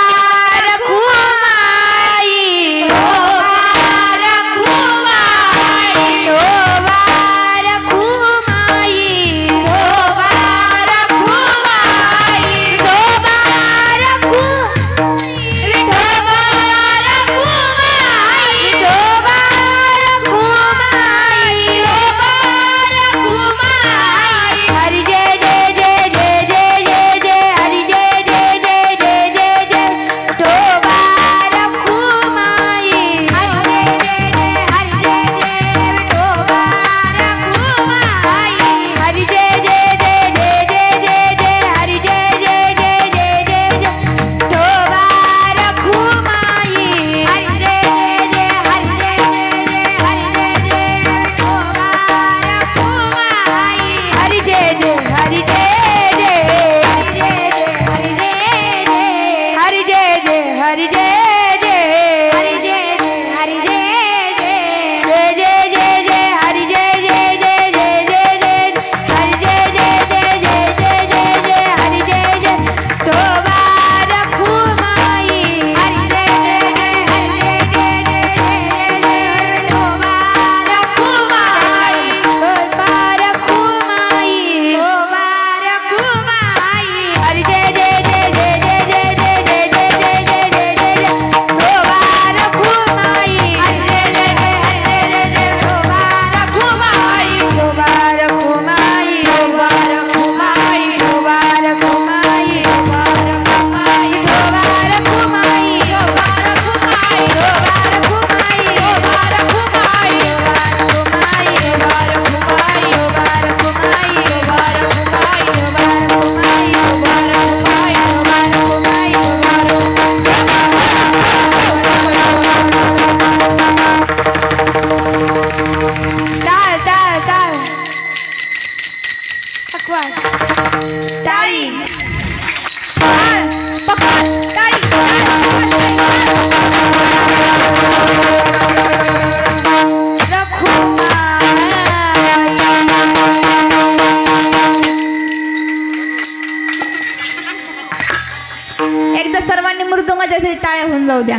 एकदा सर्वांनी मृदुंगाच्या टाळ्या होऊन जाऊ द्या.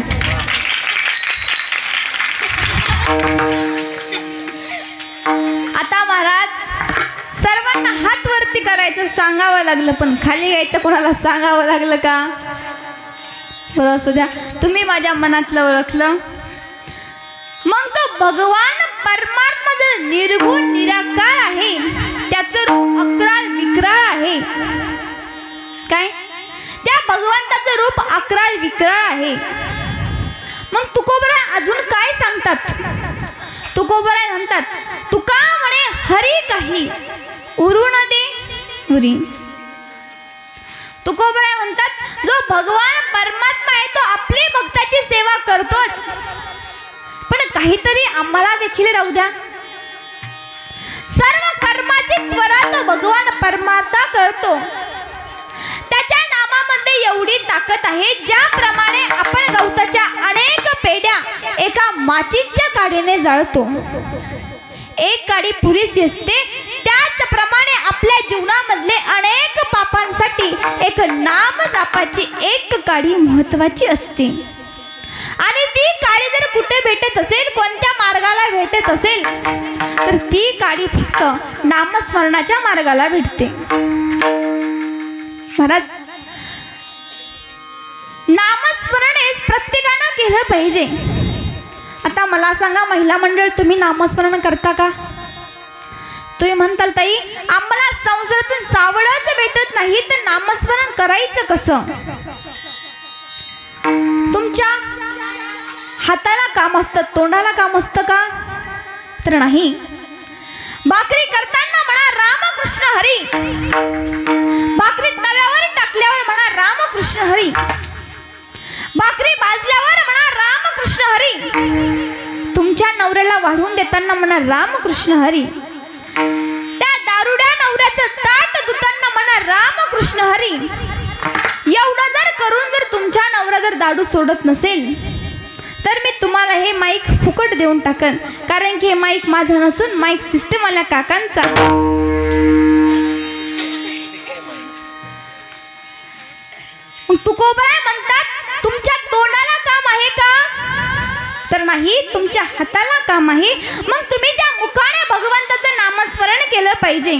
आता महाराज सर्वांना हात वरती करायचं सांगावं लागलं, पण खाली यायचं कोणाला सांगावं लागलं का? बरं असू द्या, तुम्ही माझ्या मनातलं ओळखलं. मग तो भगवान परमात्मा जो निर्गुण निराकार आहे त्याचं रूप अक्राळ विक्राळ आहे. काय? त्या भगवंताचं रूप अक्राळ विक्राळ आहे. मग तुकोबराय अजून काय सांगतात? तुकोबराय म्हणतात, तुका म्हणे हरी काही उरू न दे उरी. तुकोबराय म्हणतात जो भगवान परमात्मा आहे तो आपली भक्ताची सेवा करतोच, पण काहीतरी आम्हाला देखील राहू द्या. सर्व कर्माची त्वरा तो भगवान परमात्मा करतो. त्याच्या नामामध्ये एवढी ताकद आहे, ज्याप्रमाणे आपण गवताच्या अनेक पेड्या एका माचीच्या काडीने जाळतो, एक काडी पुरेशी असते, त्याचप्रमाणे आपल्या जीवनामधले अनेक पापांसाठी एक नाम जपाची एक काडी महत्वाची असते. आणि ती काडी जर कुठे भेटत असेल, कोणत्या मार्गाला भेटत असेल, तर ती काडी फक्त नामस्मरणाच्या मार्गाला भेटते. महाराज, नामस्मरण हे प्रत्येकानं केलं पाहिजे. आता मला सांगा महिला मंडळ, तुम्ही नामस्मरण करता का? तुम्ही म्हणताल ताई आम्हाला संसारातून सावळच भेटत नाही, तर नामस्मरण करायचं कसं? तुमच्या हाताला काम असतं, तोंडाला काम असतं का? तर नाही. भाकरी करताना म्हणा रामकृष्ण हरी, भाकरी तव्यावर टाकल्यावर म्हणा रामकृष्ण हरी, भाकरी भाजल्यावर म्हणा रामकृष्ण हरी, तुमच्या नवऱ्याला वाढवून देताना म्हणा रामकृष्ण हरी, त्या दारुड्या नवऱ्याचं ताट धुताना म्हणा रामकृष्ण हरी. एवढं जर करून जर तुमच्या नवरा जर दारू सोडत नसेल, तर मी तुम्हाला हे माईक फुकट देऊन टाकन, कारण की हे माईक माझं नसून माईक सिस्टम वाल्या काकांचा. तुकोबराय म्हणतात तुमच्या तोंडाला काम आहे का? तर नाही, तुमच्या हाताला काम आहे. मग तुम्ही त्या मुखाने भगवंताचं नामस्मरण केलं पाहिजे.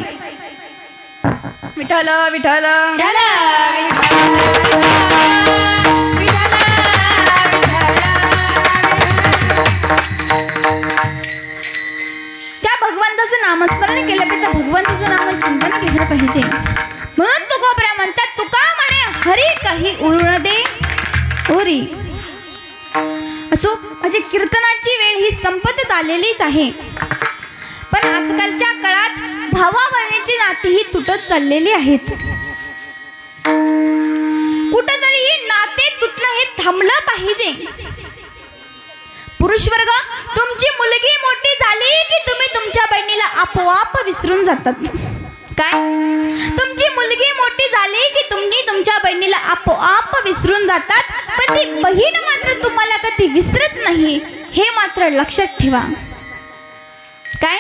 विठ्ठल विठ्ठल त्या भगवंताचं नामस्मरण केलं पाहिजे, त्या भगवंताचं नामचिंतन केलं पाहिजे. म्हणून तुकोबराय म्हणतात तुका म्हणे हरी काही उरून दे उरी. असो, म्हणजे कीर्तनाची वेळ ही संपत आलेलीच आहे, पण आजकालच्या काळात भावा-बहिणीची नाती ही तुटत चाललेली आहेत. कुठेतरी ही नाते तुटणं हे थांबलं पाहिजे. पुरुष वर्ग, तुमची मुलगी मोठी झाली की तुम्ही तुमच्या बहिणीला आपोआप विसरून जातात. काय? तुमची मुलगी मोठी झाली की तुम्ही तुमच्या बहिणीला आपोआप विसरून जातात, पण ती बहीण मात्र तुम्हाला कधी विसरत नाही, हे मात्र लक्षात ठेवा. काय?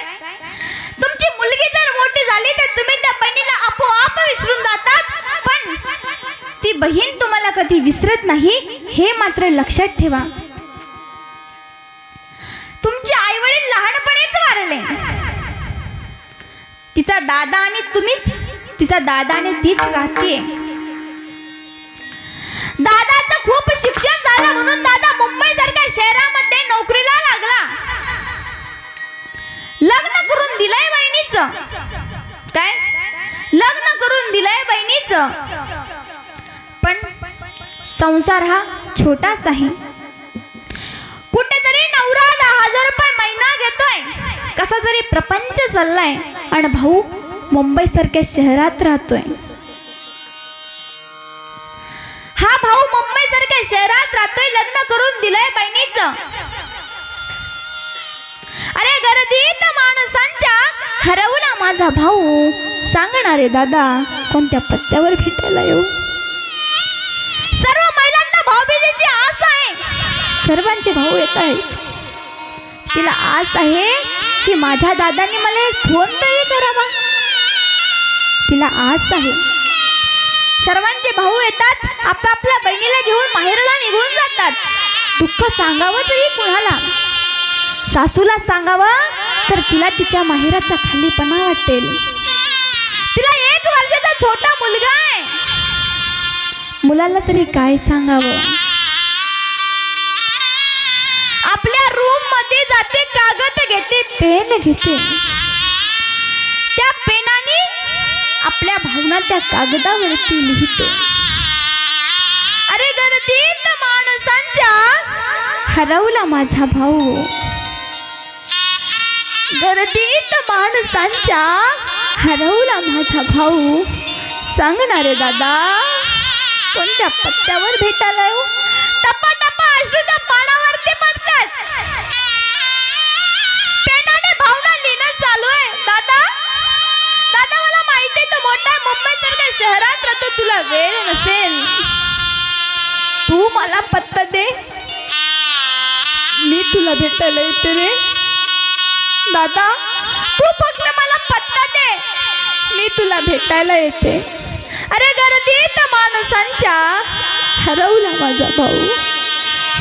तुमची मुलगी जर मोठी झाली तर तुम्ही त्या बहिणीला आपोआप विसरून जातात, पण ती बहीण तुम्हाला कधी विसरत नाही, हे मात्र लक्षात ठेवा. तुमचे आई वडील लहानपणीच वारले, तिचा दादा आणि तुम्हीच, तिचा दादा आणि तीच राहते. दादाचं खूप शिक्षण झालं म्हणून दादा मुंबई सारख्या शहरामध्ये नोकरीला लागला. लग्न करून दिलंय बहिणीचं. काय? लग्न करून दिलंय बहिणीचं, पण संसार हा छोटाच आहे. कुठेतरी नवरा 10,000 रुपये महिना घेतोय, कसा तरी प्रपंच चाललाय, आणि भाऊ मुंबई सारख्या शहरात राहतोय. हा भाऊ मुंबई सारख्या शहरात राहतोय, लग्न करून दिलंय बहिणीचं. अरे गर्दीत माणसांच्या हरवला माझा भाऊ, सांगणारे दादा कोणत्या पत्त्यावर भेटायला येऊ? सर्व महिलांना भाऊबीजेची आस आहे, सर्वांचे भाऊ येत आहेत. तिला आस आहे की माझ्या दादांनी मला एक फोन तरी करावा. तिला आस आहे. सर्वांचे भाऊ येतात, आपापल्या बहिणीला घेऊन माहेरला निघून जातात. दुःख सांगावं तरी कुणाला? सासूला सांगावं तर तिला तिच्या माहेराचा खालीपणा वाटेल. तिला 1 वर्षाचा छोटा मुलगा आहे, मुलाला तरी काय सांगावं? आपल्या रूम मध्ये जाते, कागद घेते, पेन घेते, त्या पेनाने आपल्या भावना त्या कागदावरती लिहिते. अरे गर्दीत माणसांच्या हरवला माझा भाऊ, गर्दीत माणसांच्या हरवला माझा भाऊ, सांगणारे दादा कोणत्या पत्त्यावर भेटायला येऊ? टपा टपा अश्रू त्या पानावरती पडतात. पेनाने भावना लिहिणं चालू आहे. दादा दादा मला माहिती आहे तू मोठा मुंबईसारख्या शहरात राहतो, तुला वेळ नसेल. तू मला पत्ता दे, मी तुला भेटायला येते रे. दादा तू फक्त मला पत्ता दे, मी तुला भेटायला येते. अरे गर्दीत माणसांच्या हरवला माझा भाऊ.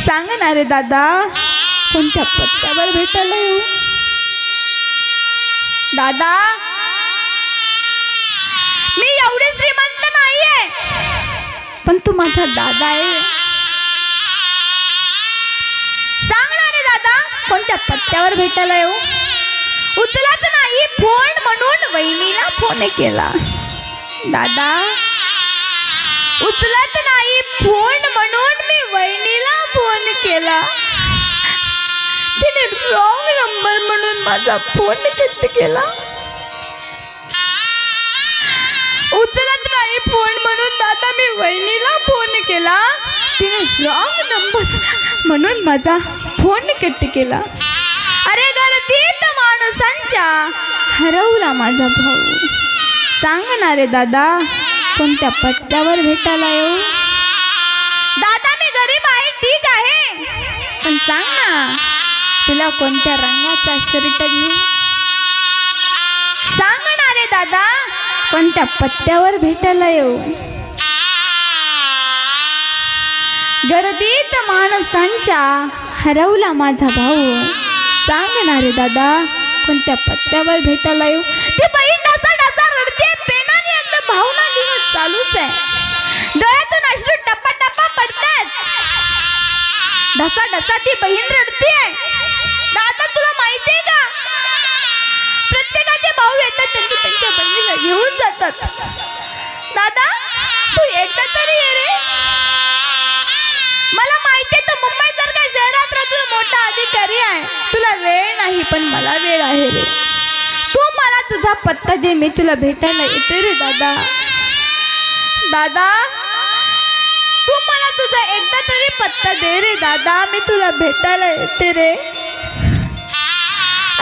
सांग ना रे दादा, कोणत्या पत्त्यावर भेटायला येऊ? दादा मी एवढी श्रीमंत नाहीये, पण तू माझा दादा आहे. सांग ना रे दादा, कोणत्या पत्त्यावर भेटायला येऊ? उचलत नाही फोन म्हणून वहिनीला फोन केला. दादा उचलत नाही फोन म्हणून मी वहिनीला फोन केला. तिने रॉंग नंबर म्हणून माझा फोन कट केला. उचलत नाही फोन म्हणून दादा मी वहिनीला फोन केला. तिने रॉंग नंबर म्हणून माझा फोन कट केला. अरे गर्दीत माणसांच्या हरवला माझा भाऊ. सांग ना रे दादा, कोणत्या पत्त्यावर भेटायला येऊ? दादा मी गरीब आहे ठीक आहे, पण सांग ना तुला कोणत्या रंगाचा शर्ट घेऊ? सांग ना रे दादा, कोणत्या पत्त्यावर भेटायला येऊ? गर्दीत माणसांच्या हरवला माझा भाऊ. सांग ना रे दादा, कोणत्या पत्त्यावर भेटायला येऊ? ती बहीण डसा डसा रडते, पेनाने एकदा भावना लिहून चालूच आहे. डोळ्यातून अश्रू टप्पा टप्पा पडतात. डसा डसा ती बहीण रडते. दादा तुला माहितीये का, प्रत्येकाचे भाऊ येतात त्यांनी त्यांच्या बहिणीला घेऊन जातात. दादा तू एकदा तरी ये रे. मला माहितीये तू मुंबई सारख्या शहरात राहतो, मोठा अधिकारी आहे, तुला वेळ नाही पण मला वेळ आहे रे. तू मला तुझा पत्ता दे, मी तुला भेटायला येते रे दादा. दादा तू मला तुझा एकदा तरी पत्ता दे रे दादा, मी तुला भेटायला येते रे.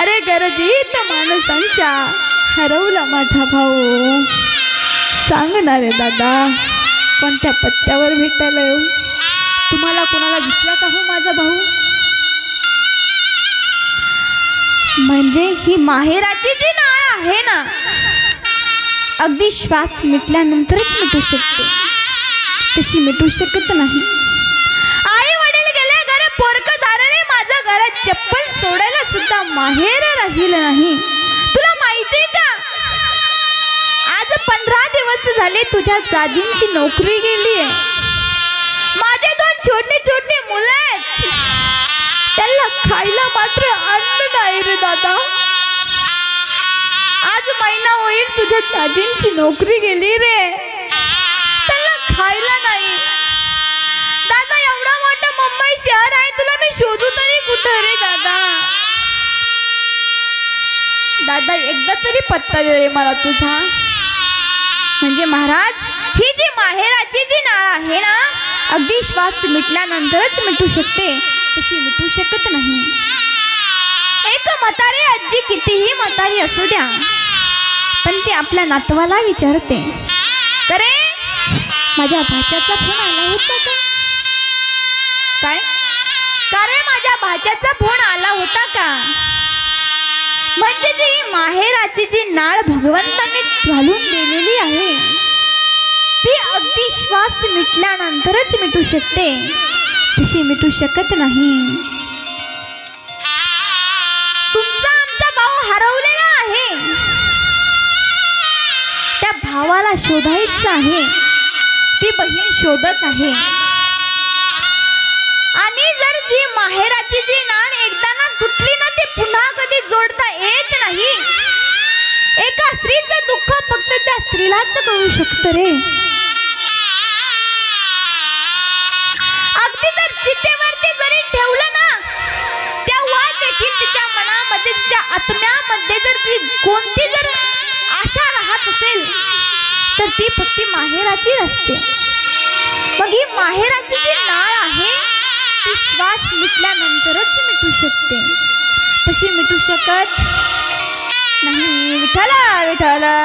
अरे गर्दीत माणसांच्या हरवला माझा भाऊ. सांग ना रे दादा, कोणत्या पत्त्यावर भेटायला येऊ? तुम्हाला कोणाला दिसला का हो माझा भाऊ? म्हणजे ही माहेराची जी नाळ आहे ना, अगदी श्वास मिटल्यानंतरच मिटू शकते, तशी मिटू शकत नाही. आई वडील गेले, घर पोरक झाले, माझं घरात चप्पल सोडायला सुद्धा माहेर राहील नाही. तुला माहिती का, आज 15 दिवस झाले तुझ्या दादींची नोकरी गेली आहे. माझे 2 छोटे छोटे मुलं आहेत, त्यांना खायला मात्र अन्न नाही रे दादा. आज महिना होईल तुझ्या दादींची नोकरी गेली रे, त्यांना खायला नाही. दादा एवढं मोठं मुंबई शहर आहे, तुला मी शोधू तरी कुठं रे दादा? दादा एकदा तरी पत्ता दे रे मला तुझा. म्हणजे महाराज, ही जी माहेराची जी नाळ आहे ना, अगदी श्वास मिटल्यानंतरच मिटू शकते, तशी मिटू शकत नाही. एक म्हातारी आजी कितीही म्हातारी असू द्या, पण ती आपल्या नातवाला विचारते, करे माझ्या भाच्याचा फोन आला होता का? काय का रे, माझ्या भाच्याचा फोन आला होता का? म्हणजे जी माहेराची जी नाळ भगवंतांनी घालून दिलेली आहे, ती अगदी श्वास मिटल्यानंतरच मिटू शकते, तशी मिटू शकत नाही. तुमचा आमचा भाऊ हरवलेला आहे, त्या भावाला शोधायचं आहे. ती बहीण शोधत आहे. आणि जर जी माहेराची जी नाळ एकदा ना तुटली ना, ती पुन्हा कधी जोडता येत नाही. एका स्त्रीचं दुःख फक्त त्या स्त्रीलाच कळू शकतं रे. अगदी जर चितेवरती जरी ठेवलं ना, तेव्हा देखील तिच्या मनामध्ये, तिच्या आत्म्यामध्ये जर जी कोणती जर आशा राहत असेल, तर ती फक्त माहेराची असते. मग ही माहेराची जी नाळ आहे ती श्वास मिटल्यानंतरच मिटू शकते, तशी मिटू शकत नाही. विठ्ठला विठ्ठला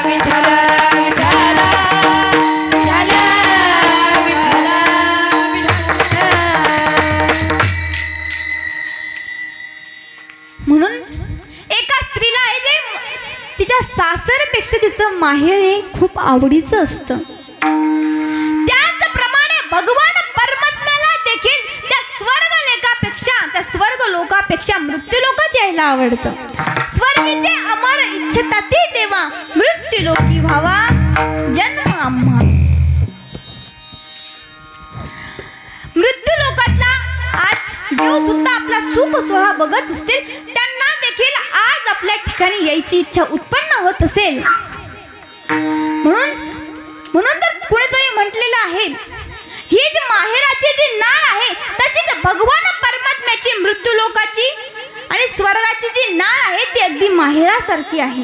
विठ्ठला विठ्ठला विठ्ठला म्हणून एका स्त्रीला आहे जे तिच्या सासरपेक्षा तिचं माहेर हे खूप आवडीचं असतं, त्याचप्रमाणे भगवान परमात्म्याला देखील त्या स्वर्ग लोकापेक्षा मृत्यू लोकात यायला आवडतं. स्वर्गीचे अमर इच्छता ती देवा, मृत्यू लोकी व्हावा जन्म आम्हा. मृत्यू लोकातला आज देव सुद्धा आपला सुख सोहळा बघत असतील, त्यांना देखील आज आपल्या ठिकाणी यायची इच्छा उत्पन्न होत असेल. म्हणून तर कुणीतरी म्हटलेलं आहे, ही जी माहेराची जी नाळ आहे तशीच भगवान परमात्म्याची मृत्यू लोकाची आणि स्वर्गाची जी नाळ आहे ती अगदी माहेरासारखी आहे.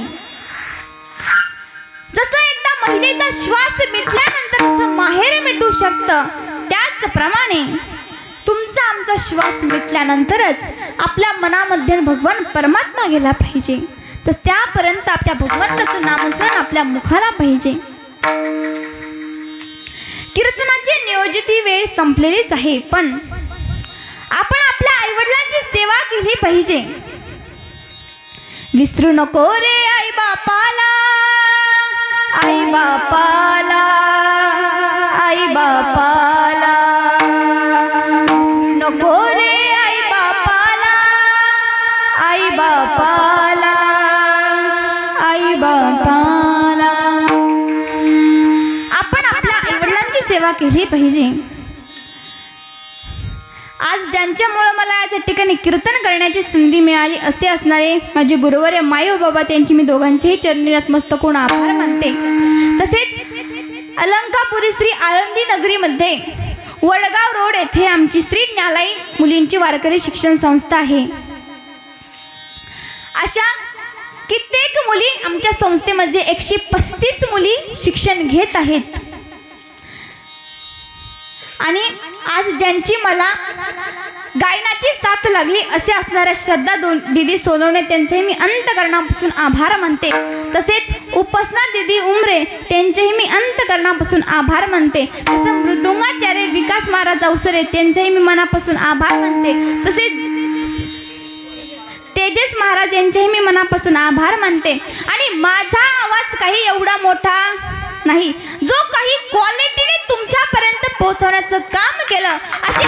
जसं एकदा महिलेचा श्वास मिटल्यानंतर जसं माहेर मिटू शकतं, त्याचप्रमाणे तुमचा आमचा श्वास मिटल्यानंतरच आपल्या मनामध्ये भगवान परमात्मा गेला पाहिजे. तर त्यापर्यंत आपल्या भगवंताचं नामस्मरण आपल्या मुखाला पाहिजे. कीर्तनाची नियोजित वेळ संपलेलीच आहे, पण आपण आपल्या आईवडिलांची सेवा केली पाहिजे. विसरू नको रे आई बापाला, आई बापाला, आई बापाला. विसरू नको रे आई बापाला, आई बापाला, आई बापाला. आपण आपल्या आईवडिलांची सेवा केली पाहिजे. आज ज्यांच्यामुळे मला या ठिकाणी कीर्तन करण्याची संधी मिळाली असे असणारे माझे गुरुवर्य माई व बाबा, त्यांची मी दोघांचेही चरणी नतमस्तक होऊन आभार मानते. तसेच अलंकापुरी श्री आळंदी नगरीमध्ये वडगाव रोड येथे आमची श्री ज्ञालाई मुलींची वारकरी शिक्षण संस्था आहे. अशा कित्येक मुली आमच्या संस्थेमध्ये 135 मुली शिक्षण घेत आहेत. आणि आज ज्यांची मला गायनाची साथ लागली असे असणाऱ्या श्रद्धा दीदी सोनवणे, त्यांचेही मी अंतकरणापासून आभार मानते. तसेच उपासना दीदी उमरे, त्यांचेही मी अंतकरणापासून आभार मानते. तसं मृदुंगाचार्य विकास महाराज अवसरे, त्यांचेही मी मनापासून आभार मानते. तसेच तेजस महाराज यांचेही मी मनापासून आभार मानते. आणि माझा आवाज काही एवढा मोठा नाही, जो काही क्वालिटीने तुमच्यापर्यंत पोहोचवण्याचं काम केलं असे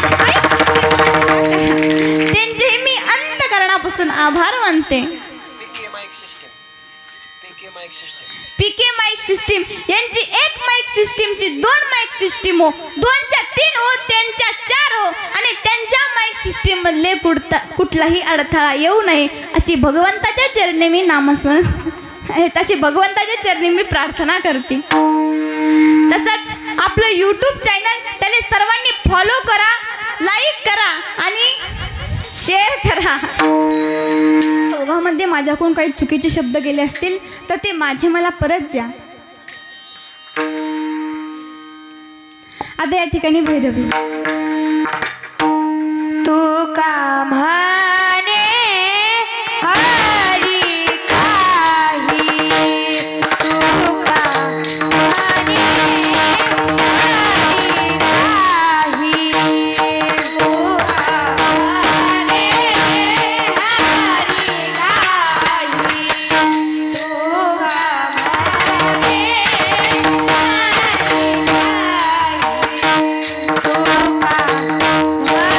त्यांचेही मी अंतकरणापासून आभार मानते. पीके माईक सिस्टीम यांची 1 माईक सिस्टीमची 2 माईक सिस्टीम हो, 2च्या 3 हो, त्यांच्या 4 हो, आणि त्यांच्या माईक सिस्टीम मधले कुठलाही अडथळा येऊ नये अशी भगवंताच्या चरणी मी नामस्मरण तशी भगवंताच्या चरणी मी प्रार्थना करते. तसंच आपलं यूट्यूब चॅनल त्याला सर्वांनी फॉलो करा, लाईक करा आणि शेअर करा. दोघांमध्ये माझ्याकडून काही चुकीचे शब्द गेले असतील तर ते माझे मला परत द्या. आता या ठिकाणी भैरवी. तू का म्हणे हरी काही, तू का म्हणे हरी काही, तू का म्हणे हरी काही, तू का म्हणे हरी काही, तू का म्हणे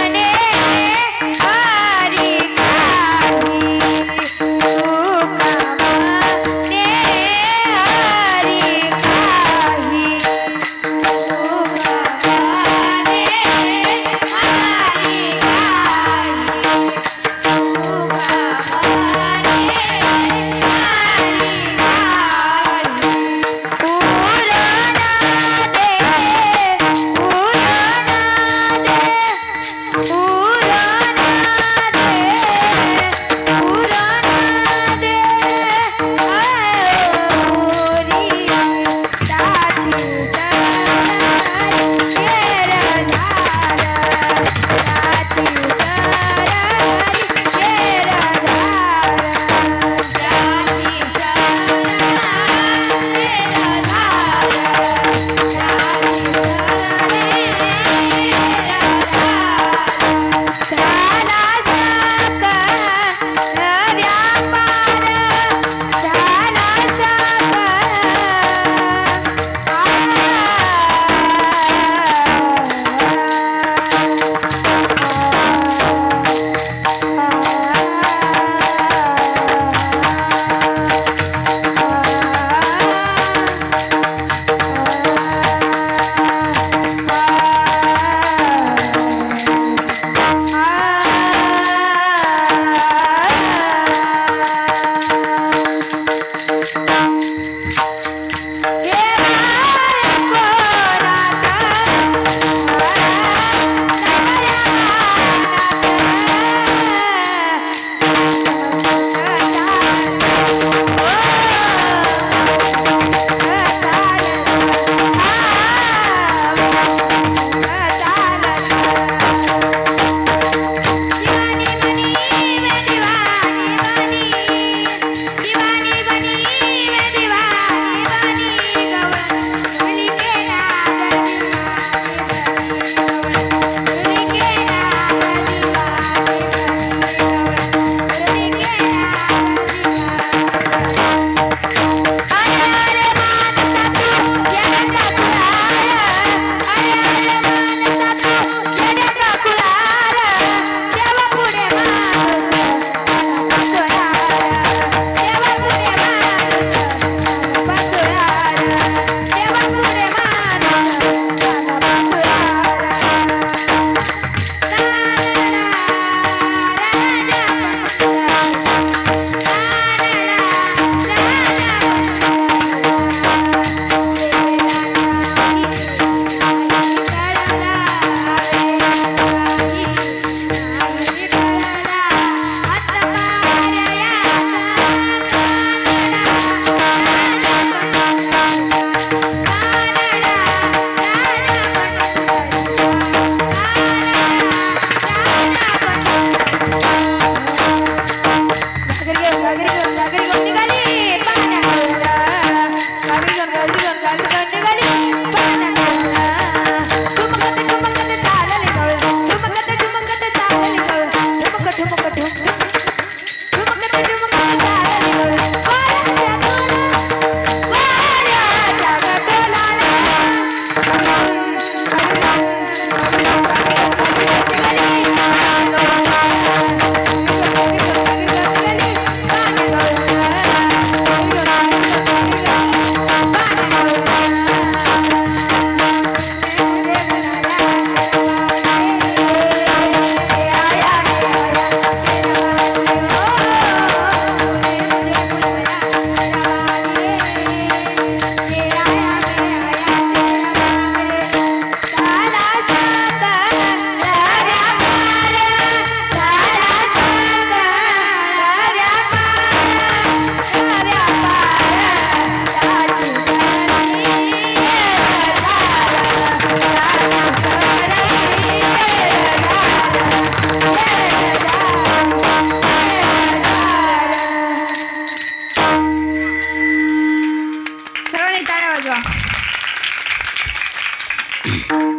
देह